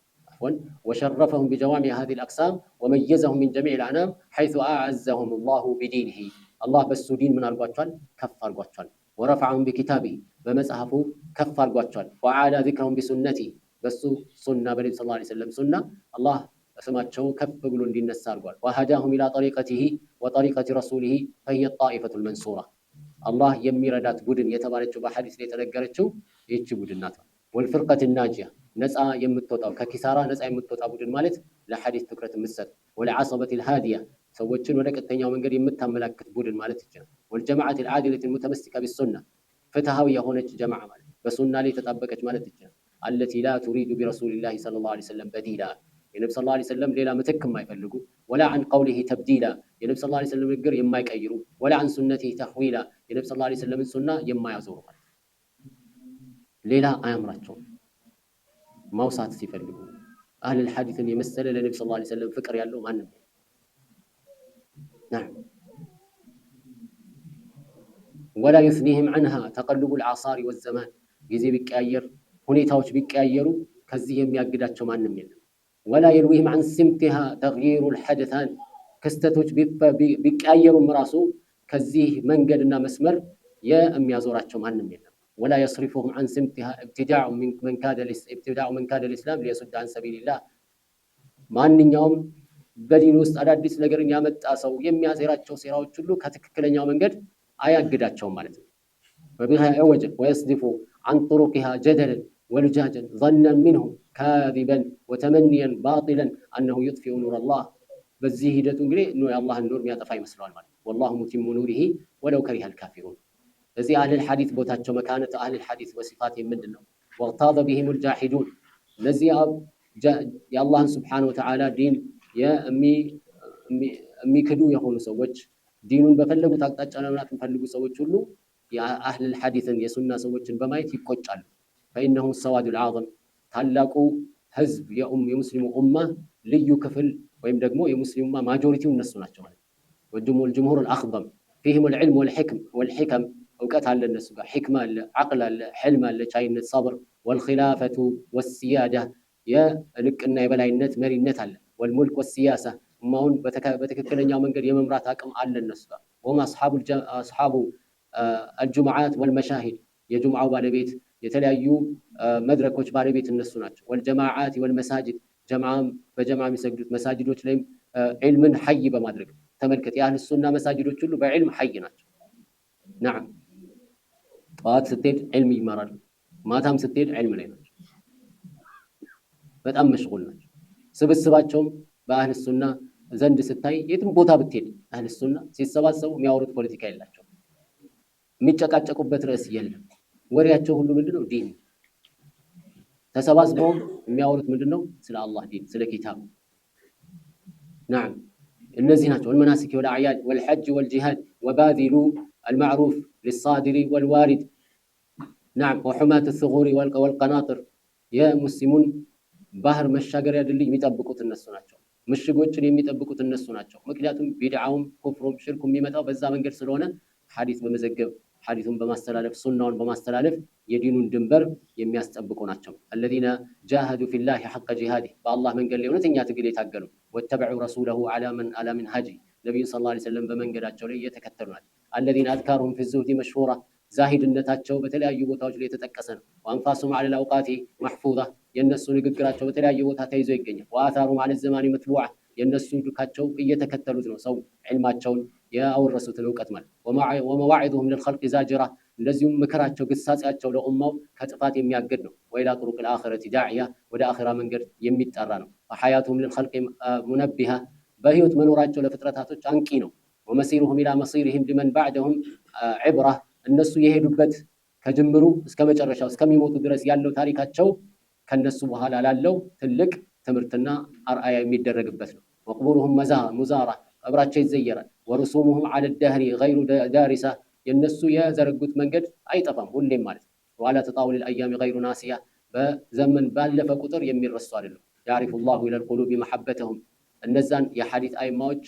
وشرفهم بجوامع هذه الأقسام وميزهم من جميع الأنام حيث أعزهم الله بدينه الله بالسودين من أرقواتشال كف أرقواتشال ورفعهم بكتابه بمسحفه كف أرقواتشال وعلى ذكرهم بسنته بس سنة بني صلى الله عليه وسلم سنة الله سماتشو كف بقولون دين السارقوال وهداهم إلى طريقته وطريقة رسوله فهي الطائفة المنصورة الله يمير دات بودن يتبارتشو بحديث ليتنقرتشو يتشو بودنات والفرقة الناجية نسعى يمتوطاو ككسارة نسعى يمتوطاو بودن مالت لحديث تكرة المسد والعصبة الهادية سوتشن ولكتنياو منقر يمتها ملاكة بودن مالت الجنة والجماعة العادلة المتمسكة بالسنة فتهاوية هونج جماعة مالت بسنة لي تطبقت مالت الجنة التي لا تريد برسول الله صلى الله عليه وسلم بديلا የነብዩ ሰለላሁ ዐለይሂ ወሰለም ሌላ ምትክ የማይፈልጉ ወላ عن قوله تبديلا የነብዩ ሰለላሁ ዐለይሂ ወሰለም ንግግር የማይቀይሩ ወላ عن سنته تحويلا የነብዩ ሰለላሁ ዐለይሂ ወሰለም ሱና የማያዞሩ ሌላ አያምራቸውም። ማውሳት ሲፈልጉ አህለል ሐዲስን የመሰለ ለነብዩ ሰለላሁ ዐለይሂ ወሰለም ፍቅር ያለው ማንም نعم ولا يثنيهم عنها تقلب العصار والزمان ጊዜ ቢቀያየር ሁኔታዎች ቢቀያየሩ ከዚህ የሚያግዳቸው ማንም የለም። ولا يلويهم عن سمتها تغيير الحدثان ክስተቶች ቢቀያየሩም ራሱ ከዚህ መንገድና መስመር የሚያዞራቸው ማንም የለም። ولا يصرفهم عن سمتها ابتداع من كاد الإسلام ليصد عن سبيل الله ማንኛውም በዲን ውስጥ አዳዲስ ነገርን ያመጣ ሰው የሚያሴራቸው ሴራዎች ሁሉ ከትክክለኛው መንገድ አያግዳቸውም ማለት ነው። فبها عوجا ويصدف عن طرقها جدلا ولجاجا ظنا منه كاذبا وتمنيا باطلا أنه يطفئ نور الله በዚህ ሂደቱ እንግዲህ ነው የአላህን ኑር የሚያጠፋ ይመስለዋል ማለት والله متم نوره ولو كره الكافرون እዚህ አህለል ሐዲስ ቦታቸው መካነተ አህለል ሐዲስ ወሲፋት ምንድነው? ወቅታደ بهم الجاحدون ለዚህ የአላህን Subhanahu Wa Ta'ala ዲን የሚክዱ የሆኑ ሰዎች ዲኑን በፈለጉት አቅጣጫ ለማለት የሚፈልጉ ሰዎች ሁሉ የአህለል ሐዲስን የሱና ሰዎችን በማየት ይቆጫሉ። فإنه السواد العظم ታላቁ ህዝብ የሙስሊሙ ኡማ ልዩ ክፍል ወይም ደግሞ የሙስሊሙ ኡማ ማጆሪቲው እነሱ ናቸው ማለት ነው። والجمهور الأخضم فيهم العلم والحكم እውቀት አለ እነሱ ጋር ሕክማ አለ፣ ዓቅል አለ፣ ሕልም አለ፣ ቻይነት፣ ሰብር والخلافة والسيادة የልቅና የበላይነት መሪነት አለ። والملك والسياسة ኡማውን በትክክለኛው መንገድ የመምራት አቅም አለ እነሱ ጋር። ወማ አስሓቡ الجمعات والمشاهد የጁምዓው ባለቤት የተለያዩ መድረኮች ባለቤት እነሱ ናቸው። والجماعات والمساجد በጀማዓ የሚሰግዱት መሳጅዶች ላይም ዒልምን ሐይ በማድረግ ተመልከት። የአህል ሱና መሳጅዶች ሁሉ በዒልም ሐይ ናቸው። نعم ጠዋት ስትሄድ ዒልም ይማራሉ፣ ማታም ስትሄድ ዒልም ላይ ናቸው። በጣም መሽጉል ናቸው። ስብስባቸውም በአህል ሱና ዘንድ ስታይ የትም ቦታ ብትሄድ አህል ሱና ሲሰባሰቡ የሚያወሩት ፖለቲካ የላቸው፣ የሚጨቃጨቁበት ርዕስ የለም። ወሬያቸው ሁሉ ምንድነው? ዲን። ተሰባስበው የሚያወሩት ምንድነው? ስለ አላህ ዲን፣ ስለ ኪታብ። نعم እነዚህ ናቸው። والمناسك والأعياد والحج والجهاد وباذلوا المعروف للصادر والوارد نعم وحماة الثغور والقناطر የሙስሊሙን ባህር መሻገሪያ ድልድይ የሚጠብቁት እነሱ ናቸው። ምሽጎችን የሚጠብቁት እነሱ ናቸው። ምክንያቱም ቢድዓውም ኩፍሩም ሽርኩም የሚመጣው በዛ መንገድ ስለሆነ ሐዲስ በመዘገብ ሐዲሱን በማስተላለፍ ሱናውን በማስተላለፍ የዲኑን ድንበር የሚያስጠብቁ ናቸው። الذين جاهدوا في الله حق جهاده በአላህ መንገድ ላይ እውነተኛ ትግል የታገሉ واتبعوا رسوله على منهجه ነብዩ ሰለላሁ ዐለይሂ ወሰለም በመንገዳቸው ላይ የተከተሉ ናቸው። الذين اذكارهم في الزهد مشهورة ዛሂድነታቸው በተለያዩ ቦታዎች ላይ የተጠቀሰ ነው። وانفاسهم على الاوقات محفوظة የነሱ ንግግራቸው በተለያዩ ቦታ ተይዞ ይገኛል። وآثارهم على الزمان متبوعة የነሱ ዱካቸው እየተከተሉት ነው ሰው ዒልማቸውን ያወረሱትን እውቀት ማለት። ومواعظهم للخلق زاجرة እንደዚሁም ምክራቸው ግሳጼያቸው ለኡማው ከጥፋት የሚያገድ ነው። وإلى طرق الآخرة داعية ወደ አኺራ መንገድ የሚጠራ ነው። وحياتهم للخلق منبهة በህይወት መኖራቸው ለፍጥረታቶች አንቂ ነው። ومسيرهم إلى مصيرهم لمن بعدهم عبرة እነሱ የሄዱበት ከጅምሩ እስከ መጨረሻው እስከሚሞቱ ድረስ ያለው ታሪካቸው ከነሱ በኋላ ላለው ትልቅ ትምህርትና አርአያ የሚደረግበት ነው። وقبورهم مزارة ቀብራቸው ይዘየራል። ورسومهم على الدهر غير دارسة የነሱ የዘረጉት መንገድ አይጠፋም ሁሌም ማለት ነው። وعلى تطاول الأيام غير ناسية በዘመን ባለፈ ቁጥር የሚረሱ አይደለም። يعرف الله إلى القلوب محبتهم እነዛን የሐዲስ አይማዎች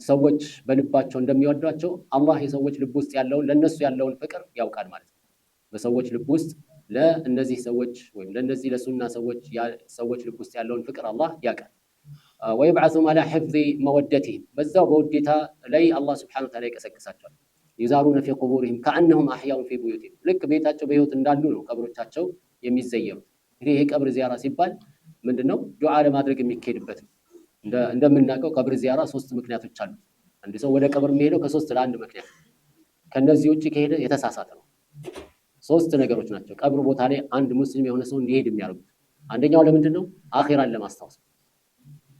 ሰዎች በልባቸው እንደሚወዷቸው አላህ የሰዎች ልብ ውስጥ ያለውን ለነሱ ያለውን ፍቅር ያውቃል ማለት ነው። በሰዎች ልብ ውስጥ ለእነዚህ ሰዎች ወይም ለእነዚህ ለሱና ሰዎች ልብ ውስጥ ያለውን ፍቅር አላህ ያውቃል። ويبعثهم على حفظ مودتهم በዛው በውዴታ ላይ አላህ Subhanahu Wa Ta'ala ይቀሰቅሳቸዋል። يزارون في قبورهم كأنهم أحياء في بيوتهم ልክ ቤታቸው በህይወት እንዳሉ ነው ቀብሮቻቸው የሚዘየሩት። ይሄ ቀብር ዚያራ ሲባል ምንድነው? ዱዓ ለማድረግ የሚካሄድበት ነው። እንደምናውቀው ቀብር ዚያራ 3 ምክንያቶች አሉ። አንድ ሰው ወደ ቀብር የሚሄደው ከ3 ለአንድ ምክንያት፣ ከነዚህ ውጪ ከሄደ የተሳሳተ ነው። 3 ነገሮች ናቸው ቀብር ቦታ ላይ አንድ ሙስሊም የሆነ ሰው እንዲሄድ የሚያደርጉት። አንደኛው ለምንድነው? አኺራን ለማስታወስ።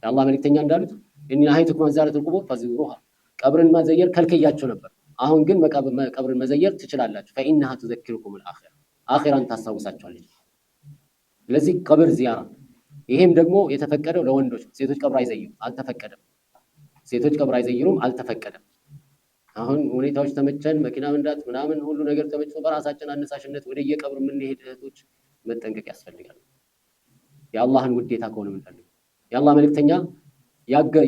የአላህ መልእክተኛ እንዳሉት እኒ ነሃይቱኩም አን ዚያረቲል ቁቡር ፈዝሩሃ፣ ቀብርን መዘየር ከልክያቸው ነበር፣ አሁን ግን ቀብርን መዘየር ትችላላችሁ። ፈኢንሃ ትዘክሩኩም አልአኺራ፣ አኺራን ታስታውሳችኋለች። ስለዚህ ቀብር ዚያራ ይሄም ደግሞ የተፈቀደው ለወንዶች፣ ሴቶች ቀብር አይዘይሩም፣ አልተፈቀደም። ሴቶች ቀብር አይዘይሩም፣ አልተፈቀደም። አሁን ሁኔታዎች ተመቸን፣ መኪና መንዳት ምናምን ሁሉ ነገር ተመችቶ በራሳችን አነሳሽነት ወደ የቀብር የምንሄድ እህቶች መጠንቀቅ ያስፈልጋል። የአላህን ውዴታ ከሆነ የምንፈልገው የአላህ መልእክተኛ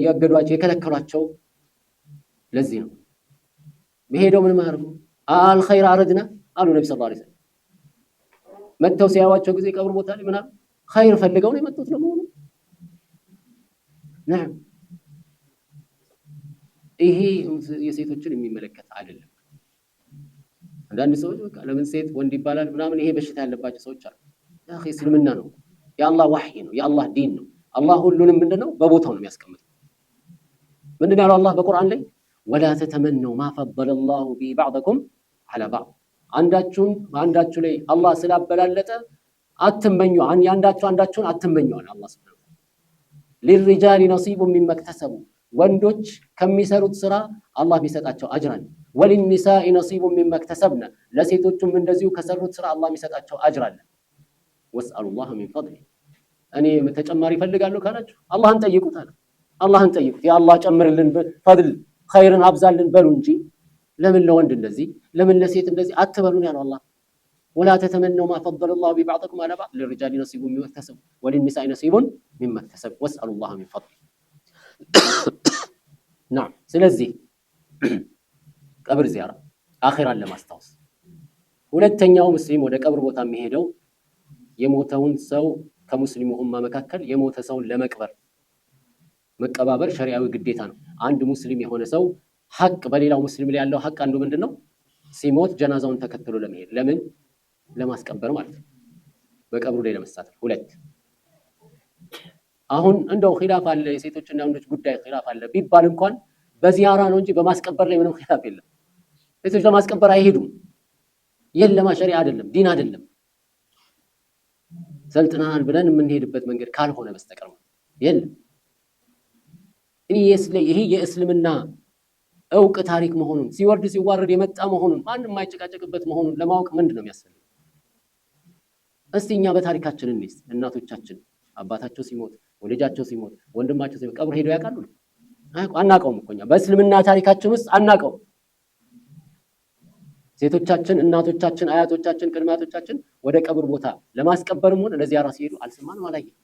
ያገዷቸው የከለከሏቸው ለዚህ ነው። መሄደው ምን ማድረጉ አልኸይር አረድና አሉ ነብዩ ሰለላሁ ዐለይሂ ወሰለም። መጥተው ሲያዩዋቸው ጊዜ ቀብር ቦታ ላይ ምናምን ኸይር ፈልገው ነው የመጡት ለመሆኑ። ነዓም ይሄ የሴቶችን የሚመለከት አይደለም። አንዳንድ ሰዎች በቃ ለምን ሴት ወንድ ይባላል ምናምን ይሄ በሽታ ያለባቸው ሰዎች አሉ። ያ እስልምና ነው፣ የአላህ ወህይ ነው፣ የአላህ ዲን ነው። አላህ ሁሉንም ምንድነው በቦታው ነው የሚያስቀምጠው። ምንድነው ያለው አላህ በቁርአን ላይ ወላ ተተመነው ማ ፈضለ الله به بعضكم على بعض አንዳችሁን በአንዳችሁ ላይ አላህ ስላበላለጠ አትመኙ፣ አንዳችሁን አትመኙ አለ አላህ Subhanahu Wa Ta'ala። للرجال نصيب مما اكتسبوا ወንዶች ከሚሰሩት ስራ አላህ ቢሰጣቸው አጅራን وللنساء نصيب مما اكتسبنا ለሴቶቹም እንደዚሁ ከሰሩት ስራ አላህ ቢሰጣቸው አጅራን واسألوا الله من فضله እኔ ተጨማሪ ፈልጋለሁ ካላችሁ አላህን ጠይቁት አለ። አላህን ጠይቁት ያ አላህ ጨምርልን ፈድል ኸይርን አብዛልን በሉ እንጂ ለምን ለወንድ እንደዚህ ለምን ለሴት እንደዚህ አትበሉን ያለው አላህ። ولا تتمنوا ما فضل الله ببعضكم على بعض للرجال نصيب مما اكتسبوا وللنساء نصيب مما اكتسبوا واسألوا الله من فضله نعم ስለዚህ ቀብር ዚያራ አኺራን ለማስታወስ። ሁለተኛው ሙስሊም ወደ ቀብር ቦታ የሚሄደው የሞተውን ሰው ከሙስሊሙ ኡማ መካከል የሞተ ሰውን ለመቅበር መቀባበር ሸሪዓዊ ግዴታ ነው። አንድ ሙስሊም የሆነ ሰው ሐቅ በሌላው ሙስሊም ላይ ያለው ሐቅ አንዱ ምንድነው? ሲሞት ጀናዛውን ተከትሎ ለመሄድ ለምን ለማስቀበር ማለት ነው፣ በቀብሩ ላይ ለመሳተፍ። ሁለት አሁን እንደው ኺላፍ አለ፣ የሴቶችና ወንዶች ጉዳይ ኺላፍ አለ ቢባል እንኳን በዚያራ ነው እንጂ በማስቀበር ላይ ምንም ኺላፍ የለም። ሴቶች ለማስቀበር አይሄዱም። የለማ ሸሪዓ አይደለም፣ ዲን አይደለም፣ ሰልጥናን ብለን የምንሄድበት መንገድ ካልሆነ በስተቀር የለም። ይሄ የእስልምና እውቅ ታሪክ መሆኑን ሲወርድ ሲዋረድ የመጣ መሆኑን ማንም የማይጨቃጨቅበት መሆኑን ለማወቅ ምንድነው የሚያስፈልገው? እስቲ እኛ በታሪካችን እንይስ። እናቶቻችን አባታቸው ሲሞት፣ ወልጃቸው ሲሞት፣ ወንድማቸው ሲሞት ቀብር ሄደው ያውቃሉ? አናውቀውም እኮ እኛ በእስልምና ታሪካችን ውስጥ አናውቀውም። ሴቶቻችን፣ እናቶቻችን፣ አያቶቻችን፣ ቅድመ አያቶቻችን ወደ ቀብር ቦታ ለማስቀበርም ሆነ ለዚያራ ሲሄዱ አልሰማንም፣ አላየንም።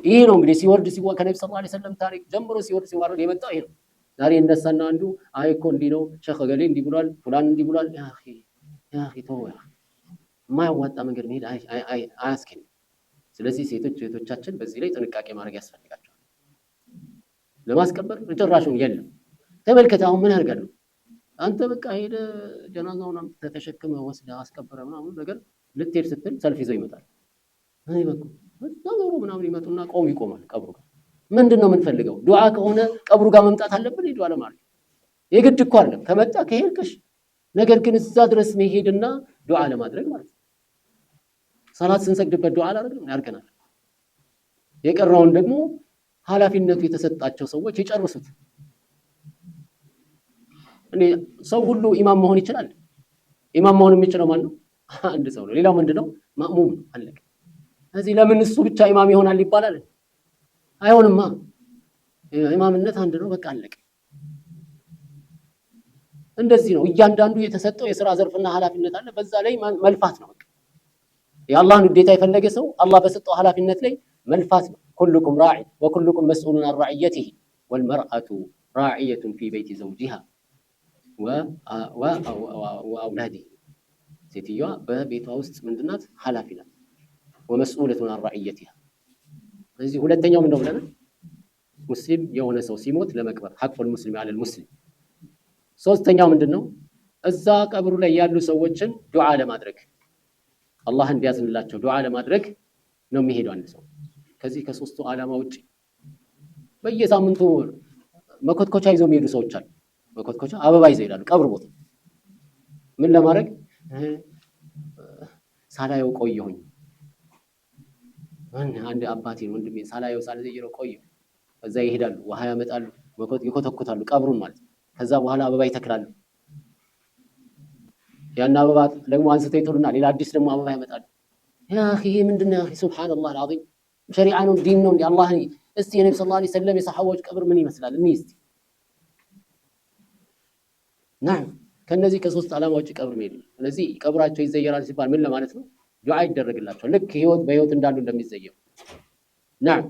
ይሄ ነው እንግዲህ ሲወርድ ከነብዩ ሰለላሁ ዐለይሂ ወሰለም ታሪክ ጀምሮ ሲወርድ ሲዋረድ የመጣው ይሄ ነው። ዛሬ እነሳና አንዱ አይ እኮ እንዲህ ነው ሸኽ ገሌ እንዲህ ብሏል ፉላን እንዲህ ብሏል። ያ አኺ ተው፣ የማያዋጣ መንገድ መሄድ አያስኬድም። ስለዚህ ሴቶቻችን በዚህ ላይ ጥንቃቄ ማድረግ ያስፈልጋቸዋል። ለማስቀበር ጭራሹን የለም። ተመልከት፣ አሁን ምን ያደርጋሉ? አንተ በቃ ሄደ ጀናዛውን ተሸክመ ወስደ አስቀበረ ምናምን ነገር ልትሄድ ስትል ሰልፍ ይዘው ይመጣል። አይ በቃ ተዘሩ ምናምን ይመጡና ይቆማል ቀብሩ ጋር። ምንድነው የምንፈልገው? ዱዓ ከሆነ ቀብሩ ጋር መምጣት አለብን። ዱዓ ለማድረግ የግድ እኮ አይደለም፣ ከመጣ ከሄድክሽ። ነገር ግን እዛ ድረስ መሄድና ዱዓ ለማድረግ ማለት ነው። ሰላት ስንሰግድበት ዱዓ አላደረግንም ያርገናል። የቀረውን ደግሞ ኃላፊነቱ የተሰጣቸው ሰዎች ይጨርሱት። እኔ ሰው ሁሉ ኢማም መሆን ይችላል? ኢማም መሆን የሚችለው ማን ነው? አንድ ሰው ነው። ሌላው ምንድነው? ማእሙም ነው። አለቀ። እዚህ ለምን እሱ ብቻ ኢማም ይሆናል ይባላል? አይሆንማ። ኢማምነት አንድ ነው፣ በቃ አለቀ። እንደዚህ ነው። እያንዳንዱ የተሰጠው የሥራ ዘርፍና ኃላፊነት አለ። በዛ ላይ መልፋት ነው። በቃ የአላህን ውዴታ የፈለገ ሰው አላህ በሰጠው ኃላፊነት ላይ መልፋት ነው። ኩልኩም ራዒ ወኩልኩም መስኡሉን አን ረዕየቲሂ ወልመርአቱ ራዕየቱን ፊ በይቲ ዘውጂሃ ወአውላዲሂ። ሴትዮዋ በቤቷ ውስጥ ምንድናት? ኃላፊ ናት። ወመስኡለቱን አን ረዕየቲሃ። ስለዚህ ሁለተኛው ምንድነው ብለናል? ሙስሊም የሆነ ሰው ሲሞት ለመቅበር ሐቁል ሙስሊም አለል ሙስሊም። ሶስተኛው ምንድነው? እዛ ቀብሩ ላይ ያሉ ሰዎችን ዱዓ ለማድረግ አላህ እንዲያዝንላቸው ዱዓ ለማድረግ ነው የሚሄደው አንድ ሰው። ከዚህ ከሶስቱ ዓላማ ውጪ በየሳምንቱ መኮትኮቻ ይዘው የሚሄዱ ሰዎች አሉ። መኮትኮቻ አበባ ይዘው ይሄዳሉ ቀብር ቦታ። ምን ለማድረግ? ሳላየው ቆየሁኝ፣ አንድ አባቴን ወንድሜን ሳላየው ሳልዘይረው ቆየሁ። እዛ ይሄዳሉ፣ ውሃ ያመጣሉ፣ ይኮተኩታሉ ቀብሩን ማለት ነው። ከዛ በኋላ አበባ ይተክላሉ። ያን አበባ ደግሞ አንስተው ይጥሉና ሌላ አዲስ ደግሞ አበባ ያመጣሉ። ያ አኺ ይሄ ምንድነው ያ አኺ ሱብሃንአላህ አልዓዚም ሸሪዓ ነው ዲን ነው እንዴ አላህ እስቲ የነብዩ ሰለላሁ ዐለይሂ ወሰለም የሰሐቦች ቀብር ምን ይመስላል እንይስቲ ናም ከነዚህ ከሶስት ዓላማዎች ቀብር ሜል ስለዚህ ቀብራቸው ይዘየራል ሲባል ምን ለማለት ነው ዱዓ ይደረግላቸዋል ልክ ህይወት በህይወት እንዳሉ እንደሚዘየሩ ናም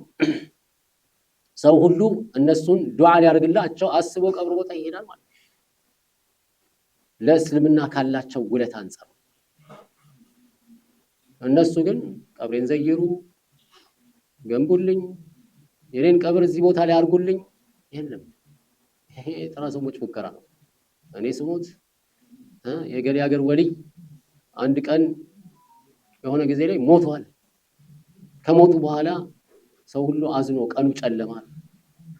ሰው ሁሉ እነሱን ዱዓ ሊያደርግላቸው አስቦ ቀብር ቦታ ይሄዳል ማለት ለእስልምና ካላቸው ውለታ አንፃር እነሱ ግን ቀብሬን ዘይሩ ገንቡልኝ የኔን ቀብር እዚህ ቦታ ላይ አርጉልኝ የለም ይሄ ተራ ሰዎች ሙከራ ነው እኔ ስሞት የገሌ ሀገር ወልይ አንድ ቀን የሆነ ጊዜ ላይ ሞቷል ከሞቱ በኋላ ሰው ሁሉ አዝኖ ቀኑ ጨለማ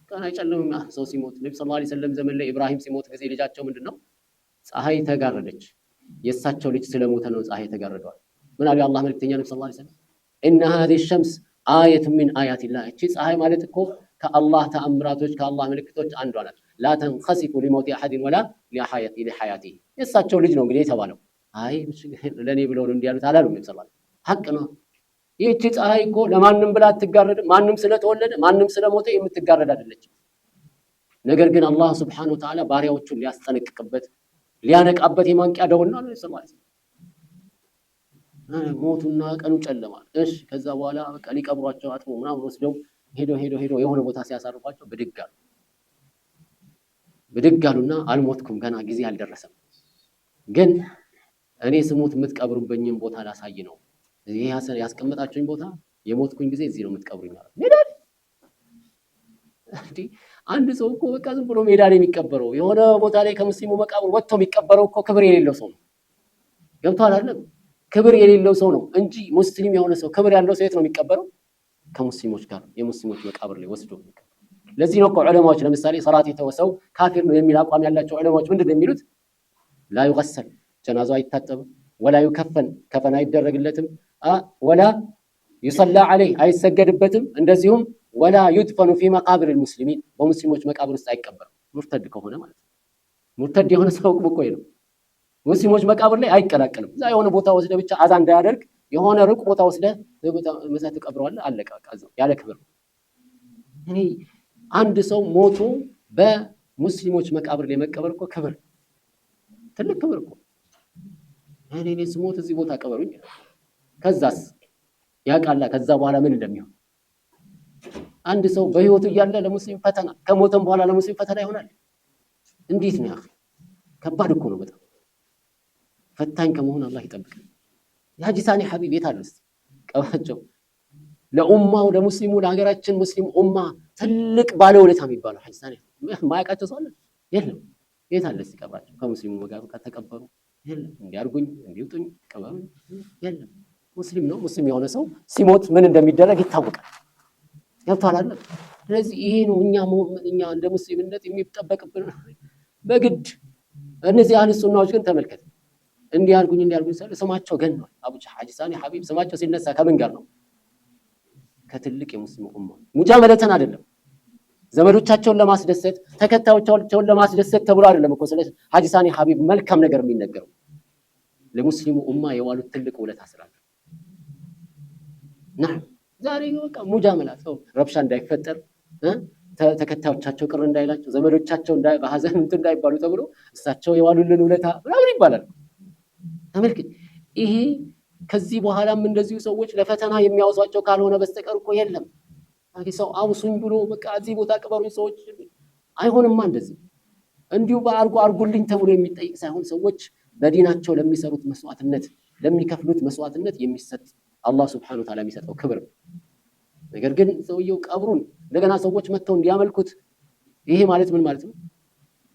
ቀን አይጨለምም ሰው ሲሞት ነብዩ ሰለላሁ ዐለይሂ ወሰለም ዘመን ላይ ኢብራሂም ሲሞት ጊዜ ልጃቸው ምንድነው ፀሐይ ተጋረደች የሳቸው ልጅ ስለሞተ ነው ፀሐይ ተጋረደዋል ምን አለ አላህ መልእክተኛ ነብዩ ሰለላሁ ዐለይሂ ወሰለም ان هذه الشمس آية من آيات الله እቺ ፀሐይ ማለት እኮ ከአላህ ተአምራቶች ከአላህ መልእክቶች አንዷ ናት لا تنخسف لموت احد ولا لحياته የሳቸው ልጅ ነው እንግዲህ የተባለው አይ ለኔ ብለው ነው እንዲያሉት አላሉም ነብዩ ሰለላሁ ዐለይሂ ወሰለም ሐቅ ነው ይህች ፀሐይ እኮ ለማንም ብላ አትጋረድ ማንም ስለተወለደ ማንም ስለሞተ የምትጋረድ አይደለች ነገር ግን አላህ Subhanahu Wa Ta'ala ባሪያዎቹን ሊያስጠነቅቅበት ሊያነቃበት የማንቂያ ደወል ነው ሰለላሁ ዐለይሂ ወሰለም ሞቱና ቀኑ ጨለማ እሺ ከዛ በኋላ በቃ ሊቀብሯቸው አጥሞ ምናምን ወስደው ሄዶ የሆነ ቦታ ሲያሳርፏቸው ብድግ አሉና አልሞትኩም ገና ጊዜ አልደረሰም ግን እኔ ስሞት የምትቀብሩበኝን ቦታ ላሳይ ነው ይሄ ያስቀመጣችሁኝ ቦታ የሞትኩኝ ጊዜ እዚህ ነው የምትቀብሩኝ ማለት ሜዳል እንዴ አንድ ሰው እኮ በቃ ዝም ብሎ ሜዳ ላይ የሚቀበረው የሆነ ቦታ ላይ ከሙስሊሙ መቃብር ወጥቶ የሚቀበረው እኮ ክብር የሌለው ሰው ነው ገብቷል አይደል ክብር የሌለው ሰው ነው እንጂ ሙስሊም የሆነ ሰው ክብር ያለው ሰው የት ነው የሚቀበረው ከሙስሊሞች ጋር የሙስሊሞች መቃብር ላይ ወስዶ ለዚህ ነው እኮ ዑለማዎች ለምሳሌ ሰላት የተወሰው ካፊር ነው የሚል አቋም ያላቸው ዑለማዎች ምንድነው የሚሉት ላ ይغسل ጀናዛው አይታጠብም ወላ ይከፈን ከፈን አይደረግለትም ወላ يصلى عليه አይሰገድበትም እንደዚሁም ወላ يدفن في مقابر المسلمين በሙስሊሞች መቃብር ውስጥ አይቀበርም ሙርተድ ከሆነ ማለት ነው ሙርተድ የሆነ ሰው እኮ ነው ሙስሊሞች መቃብር ላይ አይቀላቀልም እዛ የሆነ ቦታ ወስደ ብቻ አዛ እንዳያደርግ የሆነ ሩቅ ቦታ ወስደ መሳት ተቀብረዋል አለቀ በቃ ያለ ክብር እኔ አንድ ሰው ሞቶ በሙስሊሞች መቃብር ላይ መቀበር እኮ ክብር ትልቅ ክብር እኮ እኔ ስሞት እዚህ ቦታ ቀበሩኝ ከዛስ ያቃላ ከዛ በኋላ ምን እንደሚሆን አንድ ሰው በህይወቱ እያለ ለሙስሊም ፈተና ከሞተም በኋላ ለሙስሊም ፈተና ይሆናል እንዴት ነው ያኺ ከባድ እኮ ነው በጣም ፈታኝ ከመሆን አላህ ይጠብቀን የሐጂ ሳኒ ሐቢብ የታለስ ቀባቸው ለኡማው ለሙስሊሙ ለሀገራችን ሙስሊም ኡማ ትልቅ ባለውለታ የሚባለው ሐጂ ሳኒ ማያቃቸው ሰው አለ የለም የታለስ ቀባቸው ከሙስሊሙ ጋር ተቀበሩ የለም እንዲያርጉኝ እንዲውጡኝ ቀበሩ የለም ሙስሊም ነው ሙስሊም የሆነ ሰው ሲሞት ምን እንደሚደረግ ይታወቃል ያውታል አይደል ስለዚህ ይሄ ነው እኛ እንደ ሙስሊምነት የሚጠበቅብን በግድ እነዚህ አህለ ሱናዎች ግን ተመልከት እንዲያርጉኝ ስማቸው ገኗል አቡ ሐጂ ሳኒ ሐቢብ ስማቸው ሲነሳ ከምን ጋር ነው ከትልቅ የሙስሊም ኡማ ሙጃመለተን አይደለም ዘመዶቻቸውን ለማስደሰት ተከታዮቻቸውን ለማስደሰት ተብሎ አይደለም እኮ ስለ ሐጂ ሳኒ ሐቢብ መልካም ነገር የሚነገረው ለሙስሊሙ ኡማ የዋሉት ትልቅ ውለታ ስላለ ዛሬ በቃ ሙጃመላ ሰው ረብሻ እንዳይፈጠር ተከታዮቻቸው ቅር እንዳይላቸው ዘመዶቻቸው በሐዘን እንዳይባሉ ተብሎ እሳቸው የዋሉልን ውለታ ምናምን ይባላል ተመልከት ይሄ ከዚህ በኋላም እንደዚሁ ሰዎች ለፈተና የሚያወሷቸው ካልሆነ በስተቀር እኮ የለም ሰው አውሱኝ ብሎ በቃ እዚህ ቦታ ቅበሩኝ ሰዎች አይሆንማ እንደዚህ እንዲሁ አርጉልኝ ተብሎ የሚጠይቅ ሳይሆን ሰዎች በዲናቸው ለሚሰሩት መስዋዕትነት ለሚከፍሉት መስዋዕትነት የሚሰጥ አላህ Subhanahu Wa Ta'ala የሚሰጠው ክብር ነገር ግን ሰውየው ቀብሩን እንደገና ሰዎች መተው እንዲያመልኩት ይሄ ማለት ምን ማለት ነው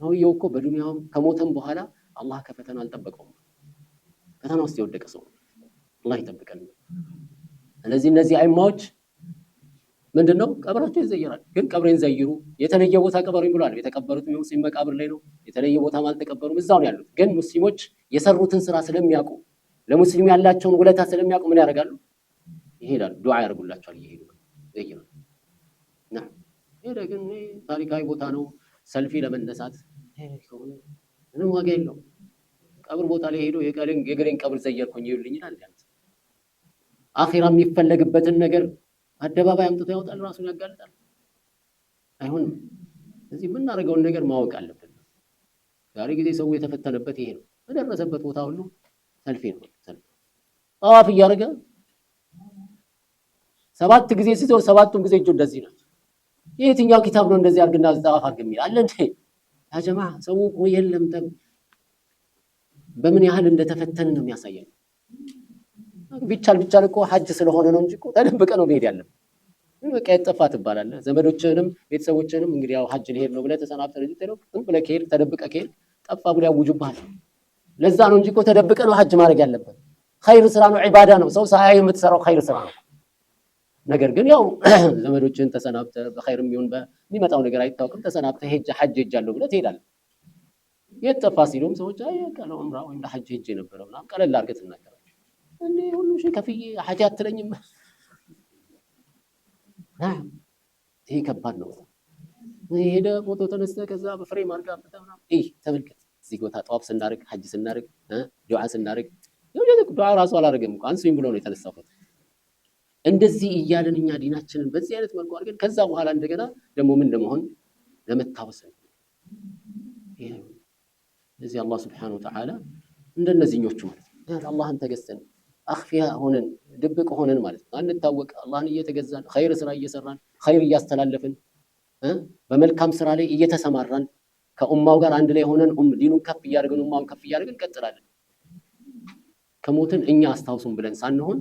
ሰውየው እኮ በዱንያውም ከሞተም በኋላ አላህ ከፈተና አልጠበቀውም ፈተና ውስጥ የወደቀ ሰው አላህ ይጠብቀን ስለዚህ እነዚህ አይማዎች ምንድነው ቀብራቸው ይዘየራል ግን ቀብሬን ዘይሩ የተለየ ቦታ ቀበሩኝ ብሏል የተቀበሩት ሙስሊም መቃብር ላይ ነው የተለየ ቦታ ማለት ተቀበሩም እዛው ነው ያሉት ግን ሙስሊሞች የሰሩትን ስራ ስለሚያውቁ ለሙስሊም ያላቸውን ውለታ ስለሚያውቁ ምን ያደርጋሉ ይሄዳሉ ዱዓ ያደርጉላቸዋል ይሄዱ ዘይሩ ግን ታሪካዊ ቦታ ነው ሰልፊ ለመነሳት ምንም ዋጋ የለውም ቀብር ቦታ ላይ ሄዶ የገሌን ቀብር ዘየርኩኝ ይሉኝ ይላል አኺራ የሚፈለግበትን ነገር አደባባይ አምጥቶ ያወጣል፣ ራሱን ያጋልጣል። አይሆንም። ስለዚህ የምናደርገውን ነገር ማወቅ አለብን። ዛሬ ጊዜ ሰው የተፈተነበት ይሄ ነው። በደረሰበት ቦታ ሁሉ ሰልፊ ነው። ጠዋፍ እያደረገ 7 ጊዜ ሲዞር 7ቱም ጊዜ እጁ እንደዚህ ነው። የትኛው ኪታብ ነው እንደዚህ አድርግና ጠዋፍ አድርግ የሚል አለ እንዴ? ያ ጀማዓ ሰው እኮ የለም። በምን ያህል እንደተፈተን ነው የሚያሳየው። ቢቻል እኮ ሐጅ ስለሆነ ነው እንጂ እኮ ተደብቀ ነው መሄድ ያለብን። በቃ የጠፋ ትባላለህ። ዘመዶችህንም ቤተሰቦችህንም እንግዲህ ያው ሐጅ ልሄድ ነው ብለህ ተሰናብተህ ልጅ ተለው ብለህ ከሄድክ ተደብቀህ ከሄድክ ጠፋ ብሎ ያውጁብሃል። ለዛ ነው እንጂ እኮ ተደብቀህ ነው ሐጅ ማድረግ ያለብን። ኸይር ስራ ነው፣ ዒባዳ ነው። ሰው ሳያይ የምትሰራው ኸይር ስራ ነው። ነገር ግን ያው ዘመዶችህን ተሰናብተህ በኸይርም ይሁን በሚመጣው ነገር አይታወቅም ተሰናብተህ ሐጅ ሄጃለሁ ብለህ ትሄዳለህ። የጠፋ ሲሉም ሰዎች አይ ቀለው ዑምራ ወይም ለሐጅ ሄጄ ነበር ምናምን ቀለል አድርገህ ትናገራለህ። እንዴ ሁሉ ሺህ ከፍዬ ሐጅ አትለኝም? ይሄ ከባድ ነው። ሄደ ፎቶ ተነስተህ ከዛ በፍሬም አድርገህ ምናምን ተመልከት። እዚህ ቦታ ጠዋፍ ስናደርግ ሐጅ ስናደርግ ዱዓ ስናደርግ ዱዓ ራሱ አላደረገም እኮ አንሱኝ ብሎ ነው የተነሳው ፎቶ። እንደዚህ እያለን እኛ ዲናችንን በዚህ አይነት መልኩ አድርገን ከዛ በኋላ እንደገና ደግሞ ምን እንደመሆን ለመታወስ ነው። ስለዚህ አላህ ሱብሓነሁ ወተዓላ እንደነዚህኞቹ ማለት ነው አላህን ተገዝተን አኽፊያ ሆነን ድብቅ ሆነን ማለት ነው አንታወቅ አላህን እየተገዛን ኸይር ስራ እየሰራን ኸይር እያስተላለፍን በመልካም ስራ ላይ እየተሰማራን ከኡማው ጋር አንድ ላይ ሆነን ዲኑን ከፍ እያደረግን ኡማውን ከፍ እያደረግን እንቀጥላለን። ከሞትን እኛ አስታውሱን ብለን ሳንሆን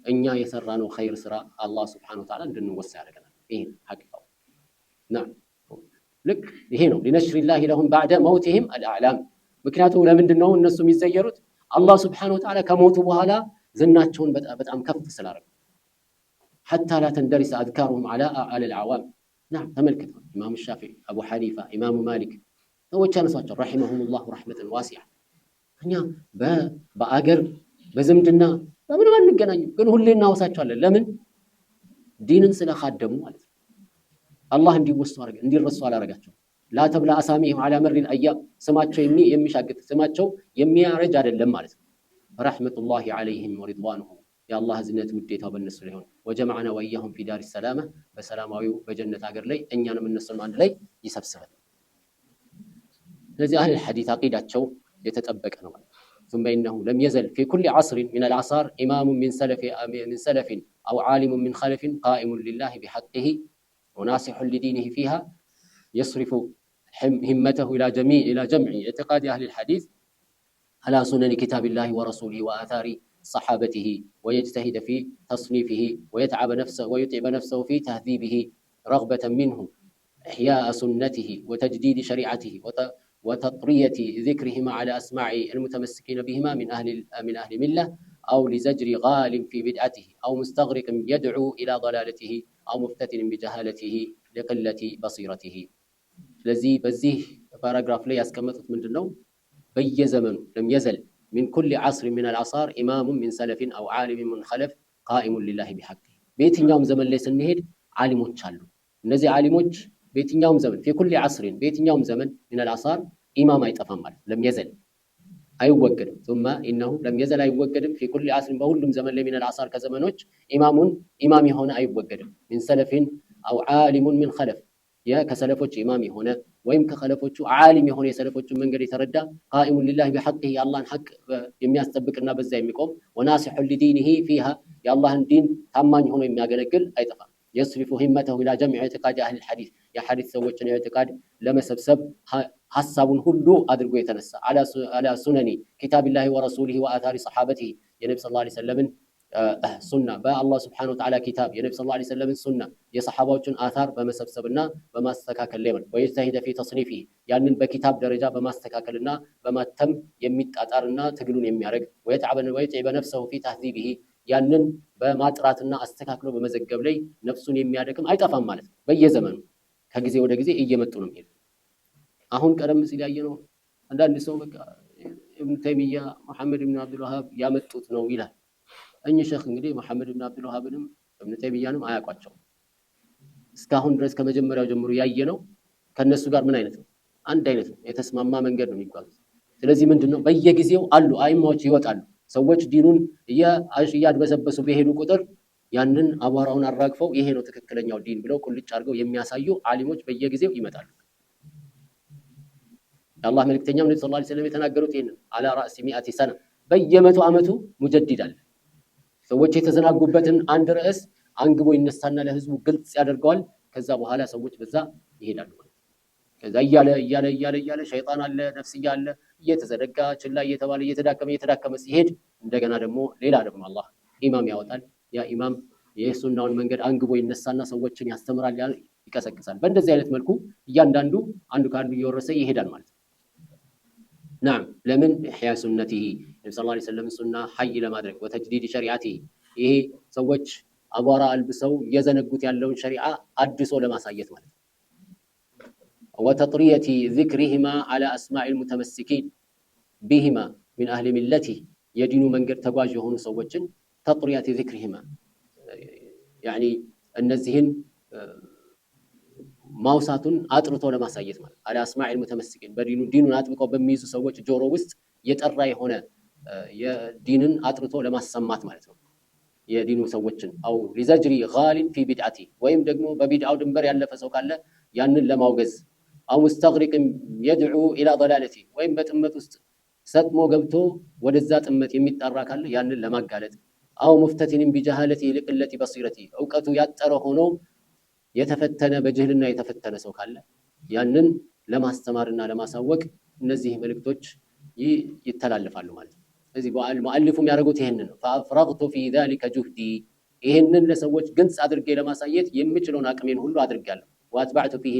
እኛ የሰራነው ኸይር ስራ አላህ ሱብሓነሁ ወተዓላ እንድንወሳ ያደርገናል። ይሄ ሐቂቃው ልክ ይሄ ነው። ሊነሽሪላሂ ለሁም ባዕደ መውቲሂም አልአዕላም። ምክንያቱም ለምንድን ነው እነሱ የሚዘየሩት? አላህ ሱብሓነሁ ወተዓላ ከሞቱ በኋላ ዝናቸውን በጣም ከፍ ስላደረገ ሐታ ላ ተንደሪሰ አዝካሩሁም ዐለል አዕዋም። ተመልከት ኢማሙ ሻፊዒ፣ አቡ ሐኒፋ፣ ኢማሙ ማሊክ ሰዎች ያነሷቸው ረሒመሁሙላሁ ረሕመተን ዋሲዓ። እኛ በአገር በዝምድና በምንም አንገናኝም፣ ግን ሁሌ እናወሳቸዋለን። ለምን? ዲንን ስለኻደሙ ማለት ነው። አላህ እንዲረሱ አላረጋቸው። ላ ተብላ አሳሚሂም ዐላ መሪል አያም፣ ስማቸው የሚሻግት ስማቸው የሚያረጅ አይደለም ማለት ነው። ረሕመቱላሂ ዐለይሂም ወሪድዋኑሁ፣ የአላህ እዝነት ውዴታው በእነሱ ላይ ሆነ። ወጀመዐና ወኢያሁም ፊ ዳሪ ሰላማ፣ በሰላማዊው በጀነት ሀገር ላይ እኛንም እነሱንም አንድ ላይ ይሰብስበን። ስለዚህ አህለል ሐዲስ አቂዳቸው የተጠበቀ ነው ማለት ነው። ثم إنه لم يزل في كل عصر من الأعصار إمام من سلف أو عالم من خلف قائم لله بحقه وناصح لدينه فيها يصرف همته إلى جمع اعتقاد أهل الحديث على سنن كتاب الله ورسوله وآثار صحابته، ويجتهد في تصنيفه ويتعب نفسه في تهذيبه رغبة منه إحياء سنته وتجديد شريعته وتطرية ذكرهما على أسماع المتمسكين بهما من أهل ملة، أو لزجر غال في بدعته، أو مستغرق يدعو إلى ضلالته، أو مفتتن بجهالته لقلة بصيرته. ስለዚህ በዚህ ፓራግራፍ ላይ ያስቀመጡት ምንድነው? በየዘመኑ ለም የዘል من كل عصر من الأعصار إمام من سلف أو عالم من خلف قائم لله بحقه። በየትኛውም ዘመን ላይ ስንሄድ ዓሊሞች አሉ። እነዚህ ዓሊሞች በየትኛውም ዘመን في كل عصر በየትኛውም ዘመን من الأعصار ኢማም አይጠፋም ማለት ለም የዘል አይወገድም። ثم إنه لم يزل አይወገድም في كل عصر በሁሉም ዘመን ላይ من الأعصار ከዘመኖች ኢማም የሆነ አይወገድም። من سلف أو عالم من خلف ከሰለፎች ኢማም የሆነ ወይም ከኸለፎቹ ዓሊም የሆነ የሰለፎቹን መንገድ የተረዳ ቃኢሙን ሊላሂ ቢሐቅህ የአላህን ሐቅ የሚያስጠብቅና በዛ የሚቆም ወናሲሑ ሊዲኒሂ ፊሃ የአላህን ዲን ታማኝ ሆኖ የሚያገለግል አይጠፋም። የስሪፉ ሂመተሁ ኢላ ጀምዕ ኢዕቲቃድ አህል ሐዲስ የሐዲስ ሰዎችን ኢዕቲቃድ ለመሰብሰብ ሐሳቡን ሁሉ አድርጎ የተነሳ አላ ሱነኒ ኪታቢላሂ ወረሱሊሂ ወአታሪ ሰሓበቲሂ የነቢ ሰለላሁ ዐለይሂ ወሰለምን ሱና በአላህ ስብሐነሁ ወተዓላ ኪታብ የነቢ ሰለላሁ ዐለይሂ ወሰለምን ሱና የሰሓባዎችን አታር በመሰብሰብና በማስተካከል ላይ ወየጅተሂደ ፊ ተስኒፊሂ ያንን በኪታብ ደረጃ በማስተካከልና በማተም የሚጣጣርና ትግሉን የሚያደርግ ወየጥዕበ ነፍሰሁ ፊ ተህዚቢሂ ያንን በማጥራትና አስተካክሎ በመዘገብ ላይ ነፍሱን የሚያደክም አይጠፋም ማለት ነው። በየዘመኑ ከጊዜ ወደ ጊዜ እየመጡ ነው የሚሄዱ። አሁን ቀደም ሲል ያየነው አንዳንድ ሰው በቃ ኢብኑ ተይሚያ መሐመድ ብን አብዱል ወሃብ ያመጡት ነው ይላል። እኚህ ሼኽ እንግዲህ መሐመድ ብን አብዱል ወሃብንም ኢብኑ ተይሚያንም አያውቋቸው። እስካሁን ድረስ ከመጀመሪያው ጀምሮ ያየነው ከነሱ ጋር ምን አይነት ነው? አንድ አይነት ነው። የተስማማ መንገድ ነው የሚጓዙት። ስለዚህ ምንድነው በየጊዜው አሉ አይማዎች ይወጣሉ። ሰዎች ዲኑን እያድበሰበሱ በሄዱ ቁጥር ያንን አቧራውን አራግፈው ይሄ ነው ትክክለኛው ዲን ብለው ቁልጭ አድርገው የሚያሳዩ ዓሊሞች በየጊዜው ይመጣሉ። የአላህ መልእክተኛው ነብዩ ሰለላሁ ዐለይሂ ወሰለም የተናገሩት ይሄን አላ ራእሲ ሚአቲ ሰና በየመቶ ዓመቱ ሙጀዲድ አለ። ሰዎች የተዘናጉበትን አንድ ርዕስ አንግቦ ይነሳና ለህዝቡ ግልጽ ያደርገዋል። ከዛ በኋላ ሰዎች በዛ ይሄዳሉ። ከዛ እያለ ሸይጣን አለ ነፍስያ አለ እየተዘደጋ ችላ እየተዳከመ ሲሄድ እንደገና ደግሞ ሌላ ደግሞ አላህ ኢማም ያወጣል። ያ ኢማም የሱናውን መንገድ አንግቦ ይነሳና ሰዎችን ያስተምራል፣ ይቀሰቅሳል። በእንደዚህ አይነት መልኩ እያንዳንዱ አንዱ ከአንዱ እየወረሰ ይሄዳል ማለት ነው። ናም ለምን ኢሕያ ሱነቲሂ ነብዩ ሰለላሁ ዐለይሂ ወሰለም ሱና ሐይ ለማድረግ ወተጅዲድ ሸሪዓቲሂ ይሄ ሰዎች አቧራ አልብሰው የዘነጉት ያለውን ሸሪዓ አድሶ ለማሳየት ማለት ነው። ወተጥሪየቲ ዚክሪሂማ ዐላ አስማኢል ሙተመሲኪን ቢሂማ ሚን አህሊ ሚለቲ የዲኑ መንገድ ተጓዥ የሆኑ ሰዎችን ተጥሪየቲ ዚክሪሂማ ያኒ እነዚህን ማውሳቱን አጥርቶ ለማሳየት ማለት አለ አስማኢል ሙተመሲኪን ዲኑን አጥብቀው በሚይዙ ሰዎች ጆሮ ውስጥ የጠራ የሆነ የዲንን አጥርቶ ለማሰማት ማለት ነው። የዲኑ ሰዎችን አው ሊዘጅሪ ጋሊን ፊ ቢድዓቲ ወይም ደግሞ በቢድዓው ድንበር ያለፈ ሰው ካለ ያንን ለማውገዝ አው ሙስተግሪቅን የድዑ ኢላ ضلالቲ ወይም በጥመት ውስጥ ሰጥሞ ገብቶ ወደዛ ጥመት የሚጣራ ካለ ያንን ለማጋለጥ አው ሙፍተቲን ቢጀሃለቲ ለቅለቲ በሲረቲ እውቀቱ ያጠረ ሆኖ የተፈተነ በጅህልና የተፈተነ ሰው ካለ ያንን ለማስተማርና ለማሳወቅ እነዚህ መልእክቶች ይተላለፋሉ ማለት ነው። ስለዚህ ሙአሊፉም ያደረጉት ይሄንን ነው። ፈአፍረግቱ ፊ ዛሊከ ጁህዲ ይሄንን ለሰዎች ግልጽ አድርጌ ለማሳየት የምችለውን አቅሜን ሁሉ አድርጋለሁ። ወአትበዕቱ ፊህ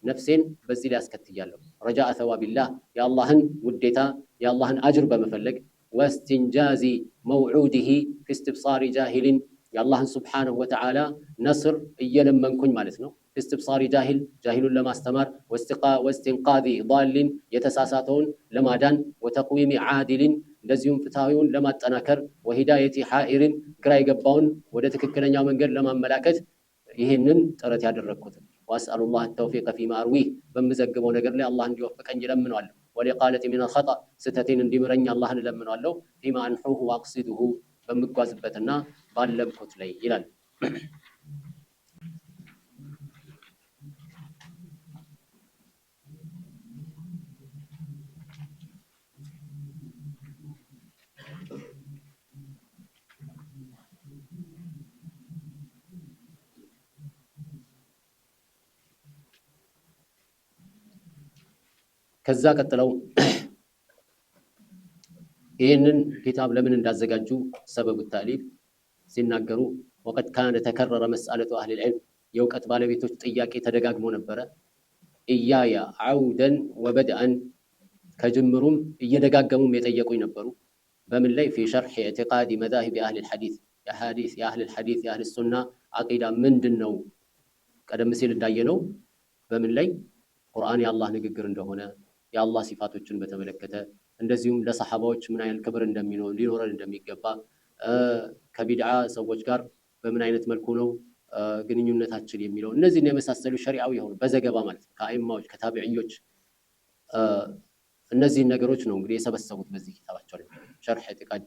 ነፍሴን በዚህ ላይ አስከትያለሁ። ረጃአ ሰዋቢላህ የአላህን ውዴታ የአላህን አጅር በመፈለግ ወስትንጃዚ መውዑዲሂ ፊ እስትብሳሪ ጃሂልን የአላህን ስብሓነሁ ወተዓላ ነስር እየለመንኩኝ ማለት ነው። እስትብሳሪ ጃሂሉን ለማስተማር ወስትንቃዚ ዳሊን የተሳሳተውን ለማዳን ወተቅዊሚ ዓዲልን እንደዚሁም ፍትሐዊውን ለማጠናከር ወሂዳየቲ ሓኢርን ግራ የገባውን ወደ ትክክለኛው መንገድ ለማመላከት ይህንን ጥረት ያደረግኩት። ወአስአሉላህ ተውፊቀ ፊማ አርዊህ በምዘግበው ነገር ላይ አላህ እንዲወፍቀኝ እለምነዋለሁ። ወሊቃለቲ ሚነል ኸጠእ ስህተቴን እንዲምረኝ አላህን እለምነዋለሁ። ፊማ አንሑሁ ወአቅሲዱሁ በምጓዝበትና ባለምኩት ላይ ይላል። ከዛ ቀጥለው ይህንን ኪታብ ለምን እንዳዘጋጁ ሰበቡ ታሊፍ ሲናገሩ ወቀድ ካነ ተከረረ መስአለቱ አህሊል ዒልም የእውቀት ባለቤቶች ጥያቄ ተደጋግሞ ነበረ። እያያ አውደን ወበድአን ከጅምሩም እየደጋገሙም የጠየቁኝ ነበሩ። በምን ላይ ፊ ሸርሕ ኢዕቲቃድ መዛሂብ አህሊል ሐዲስ የአህሊል ሐዲስ የአህሊል ሱና አቂዳ ምንድን ነው? ቀደም ሲል እንዳየነው በምን ላይ ቁርአን የአላህ ንግግር እንደሆነ የአላህ ሲፋቶችን በተመለከተ እንደዚሁም ለሰሐባዎች ምን አይነት ክብር ሊኖረን እንደሚገባ ከቢድዓ ሰዎች ጋር በምን አይነት መልኩ ነው ግንኙነታችን የሚለው እነዚህን የመሳሰሉ ሸሪዓዊ የሆኑ በዘገባ ማለት ነው ከአይማዎች ከታቢዕዮች እነዚህን ነገሮች ነው እንግዲህ የሰበሰቡት በዚህ ኪታባቸው ላይ ሸርሕ ኢዕቲቃድ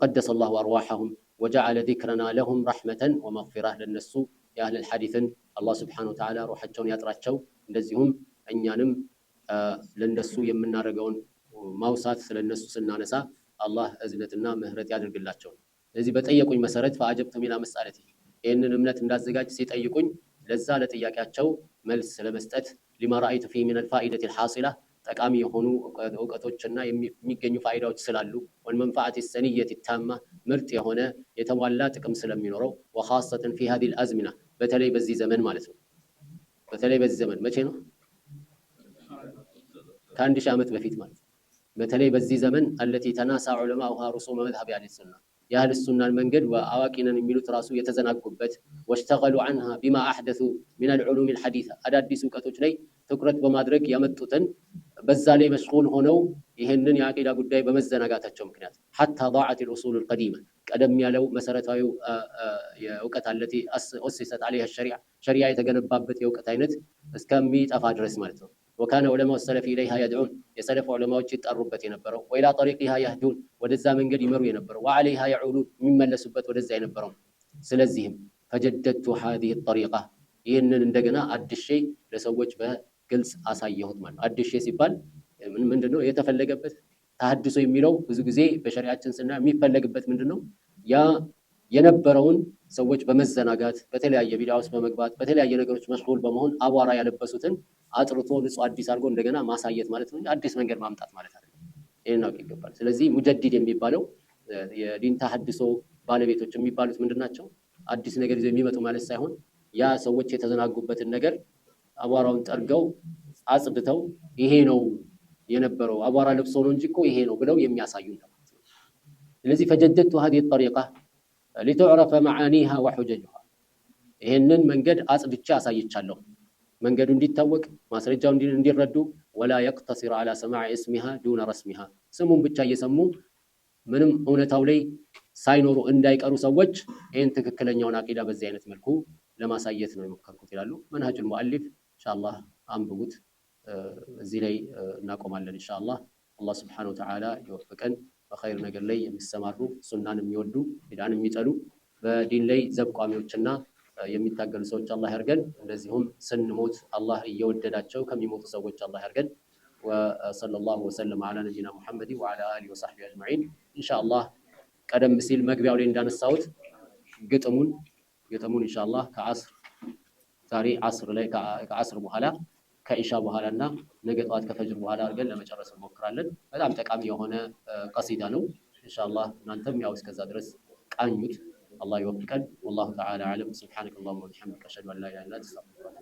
ቀደሰ አላሁ አርዋሐሁም ወጀዐለ ዚክረና ለሁም ረሕመተን ወመግፊራ ለነሱ የአህለል ሐዲስን አላህ ሱብሓነሁ ወተዓላ ሩሓቸውን ያጥራቸው እንደዚሁም እኛንም ለነሱ የምናደርገውን ማውሳት ስለነሱ ስናነሳ አላህ እዝነትና ምህረት ያድርግላቸው። ስለዚህ በጠየቁኝ መሰረት ፈአጀብቱ ሚላ መስአለቲ ይህንን እምነት እንዳዘጋጅ ሲጠይቁኝ ለዛ ለጥያቄያቸው መልስ ለመስጠት ሊማ ረአይቱ ፊህ ሚነል ፋኢደቲል ሐሲላ ጠቃሚ የሆኑ እውቀቶችና የሚገኙ ፋይዳዎች ስላሉ ወልመንፈዓቲ ሰኒየቲ ታማ ምርጥ የሆነ የተሟላ ጥቅም ስለሚኖረው ወኻሰተን ፊ ሃዚሂል አዝሚና በተለይ በዚህ ዘመን ማለት ነው። በተለይ በዚህ ዘመን መቼ ነው? ከአንድ ሺህ ዓመት በፊት ማለት ነው። በተለይ በዚህ ዘመን አለቲ ተናሳ ዑለማኡሃ ሩሱመ መዝሀብ አህሊስ ሱና የአህል ሱናን መንገድ አዋቂ ነን የሚሉት ራሱ የተዘናጉበት ወሽተገሉ ዐንሃ ቢማ አሕደሱ ሚነል ዑሉሚል ሐዲሳ አዳዲስ እውቀቶች ላይ ትኩረት በማድረግ ያመጡትን በዛ ላይ መሽጉል ሆነው ይህንን የአቂዳ ጉዳይ በመዘናጋታቸው ምክንያት ሐታ ضاعت الأصول القديمة ቀደም ያለው መሰረታዊ የእውቀት አለቲ ኡሲሰት ዐለይሃ ሸሪዓ የተገነባበት የእውቀት አይነት እስከሚጠፋ ድረስ ማለት ነው። ወካነ ዑለማኡ ሰለፊ ኢለይሃ የድዑን የሰለፍ ዑለማዎች ይጠሩበት የነበረው ወኢላ ጠሪቂሃ የህዱን ወደዛ መንገድ ይመሩ የነበረው ወዐለይሃ የዑሉን የሚመለሱበት ወደዛ የነበረው። ስለዚህም ፈጀደድቱ ሃዚሂ ጠሪቃ ይህንን እንደገና አድሼ ለሰዎች በግልጽ አሳየሁት ማለት ነው። አድሼ ሲባል ምንድነው የተፈለገበት? ተሐድሶ የሚለው ብዙ ጊዜ በሸሪዓችን ስና የሚፈለግበት ምንድነው? ያ የነበረውን ሰዎች በመዘናጋት በተለያየ ቢድዓ ውስጥ በመግባት በተለያየ ነገሮች መሽጉል በመሆን አቧራ ያለበሱትን አጥርቶ ንጹህ አዲስ አድርጎ እንደገና ማሳየት ማለት ነው። አዲስ መንገድ ማምጣት ማለት አይደለም። ይሄን አውቅ ይገባል። ስለዚህ ሙጀዲድ የሚባለው የዲን ተሐድሶ ባለቤቶች የሚባሉት ምንድናቸው? አዲስ ነገር ይዘው የሚመጡ ማለት ሳይሆን ያ ሰዎች የተዘናጉበትን ነገር አቧራውን ጠርገው አጽድተው ይሄ ነው የነበረው አቧራ ለብሶ ነው እንጂ እኮ ይሄ ነው ብለው የሚያሳዩ ነው። ስለዚህ ፈጀደድቱ هذه الطريقة لتعرف معانيها وحججها ይሄንን መንገድ አጽድቻ አሳይቻለሁ መንገዱ እንዲታወቅ ማስረጃው እንዲረዱ ولا يقتصر على سماع اسمها دون رسمها ስሙን ብቻ እየሰሙ ምንም እውነታው ላይ ሳይኖሩ እንዳይቀሩ ሰዎች ይሄን ትክክለኛውን አቂዳ በዚህ አይነት መልኩ ለማሳየት ነው የሞከርኩት ይላሉ። መንሀጁል ሙአሊፍ ኢንሻአላህ አንብቡት። እዚህ ላይ እናቆማለን ኢንሻአላህ። አላህ ሱብሓነሁ ወተዓላ ይወፍቀን። በኸይር ነገር ላይ የሚሰማሩ ሱናን የሚወዱ ቢድዓን የሚጠሉ በዲን ላይ ዘብቋሚዎችና የሚታገሉ ሰዎች አላህ ያርገን። እንደዚሁም ስንሞት አላህ እየወደዳቸው ከሚሞቱ ሰዎች አላህ ያርገን። ወሰለላሁ ወሰለም ዐላ ነቢይና ሙሐመድ ወዐላ አሊሂ ወሰሕቢሂ አጅመዒን። ኢንሻአላህ ቀደም ሲል መግቢያው ላይ እንዳነሳሁት ግጥሙን ኢንሻአላህ ከዓስር ዛሬ ዓስር ላይ ከዓስር በኋላ ከኢሻ በኋላና ነገ ጠዋት ከፈጅር በኋላ አድርገን ለመጨረስ እንሞክራለን። በጣም ጠቃሚ የሆነ ቀሲዳ ነው። ኢንሻአላህ እናንተም ያው እስከዛ ድረስ ቃኙት። አላህ ይወፍቀን። ወላሁ ተዓላ አዕለም። ሱብሓነከ አላሁመ ወቢሐምዲከ አሽሀዱ አን ላ ኢላሀ ኢላ አንተ አስተግፊሩከ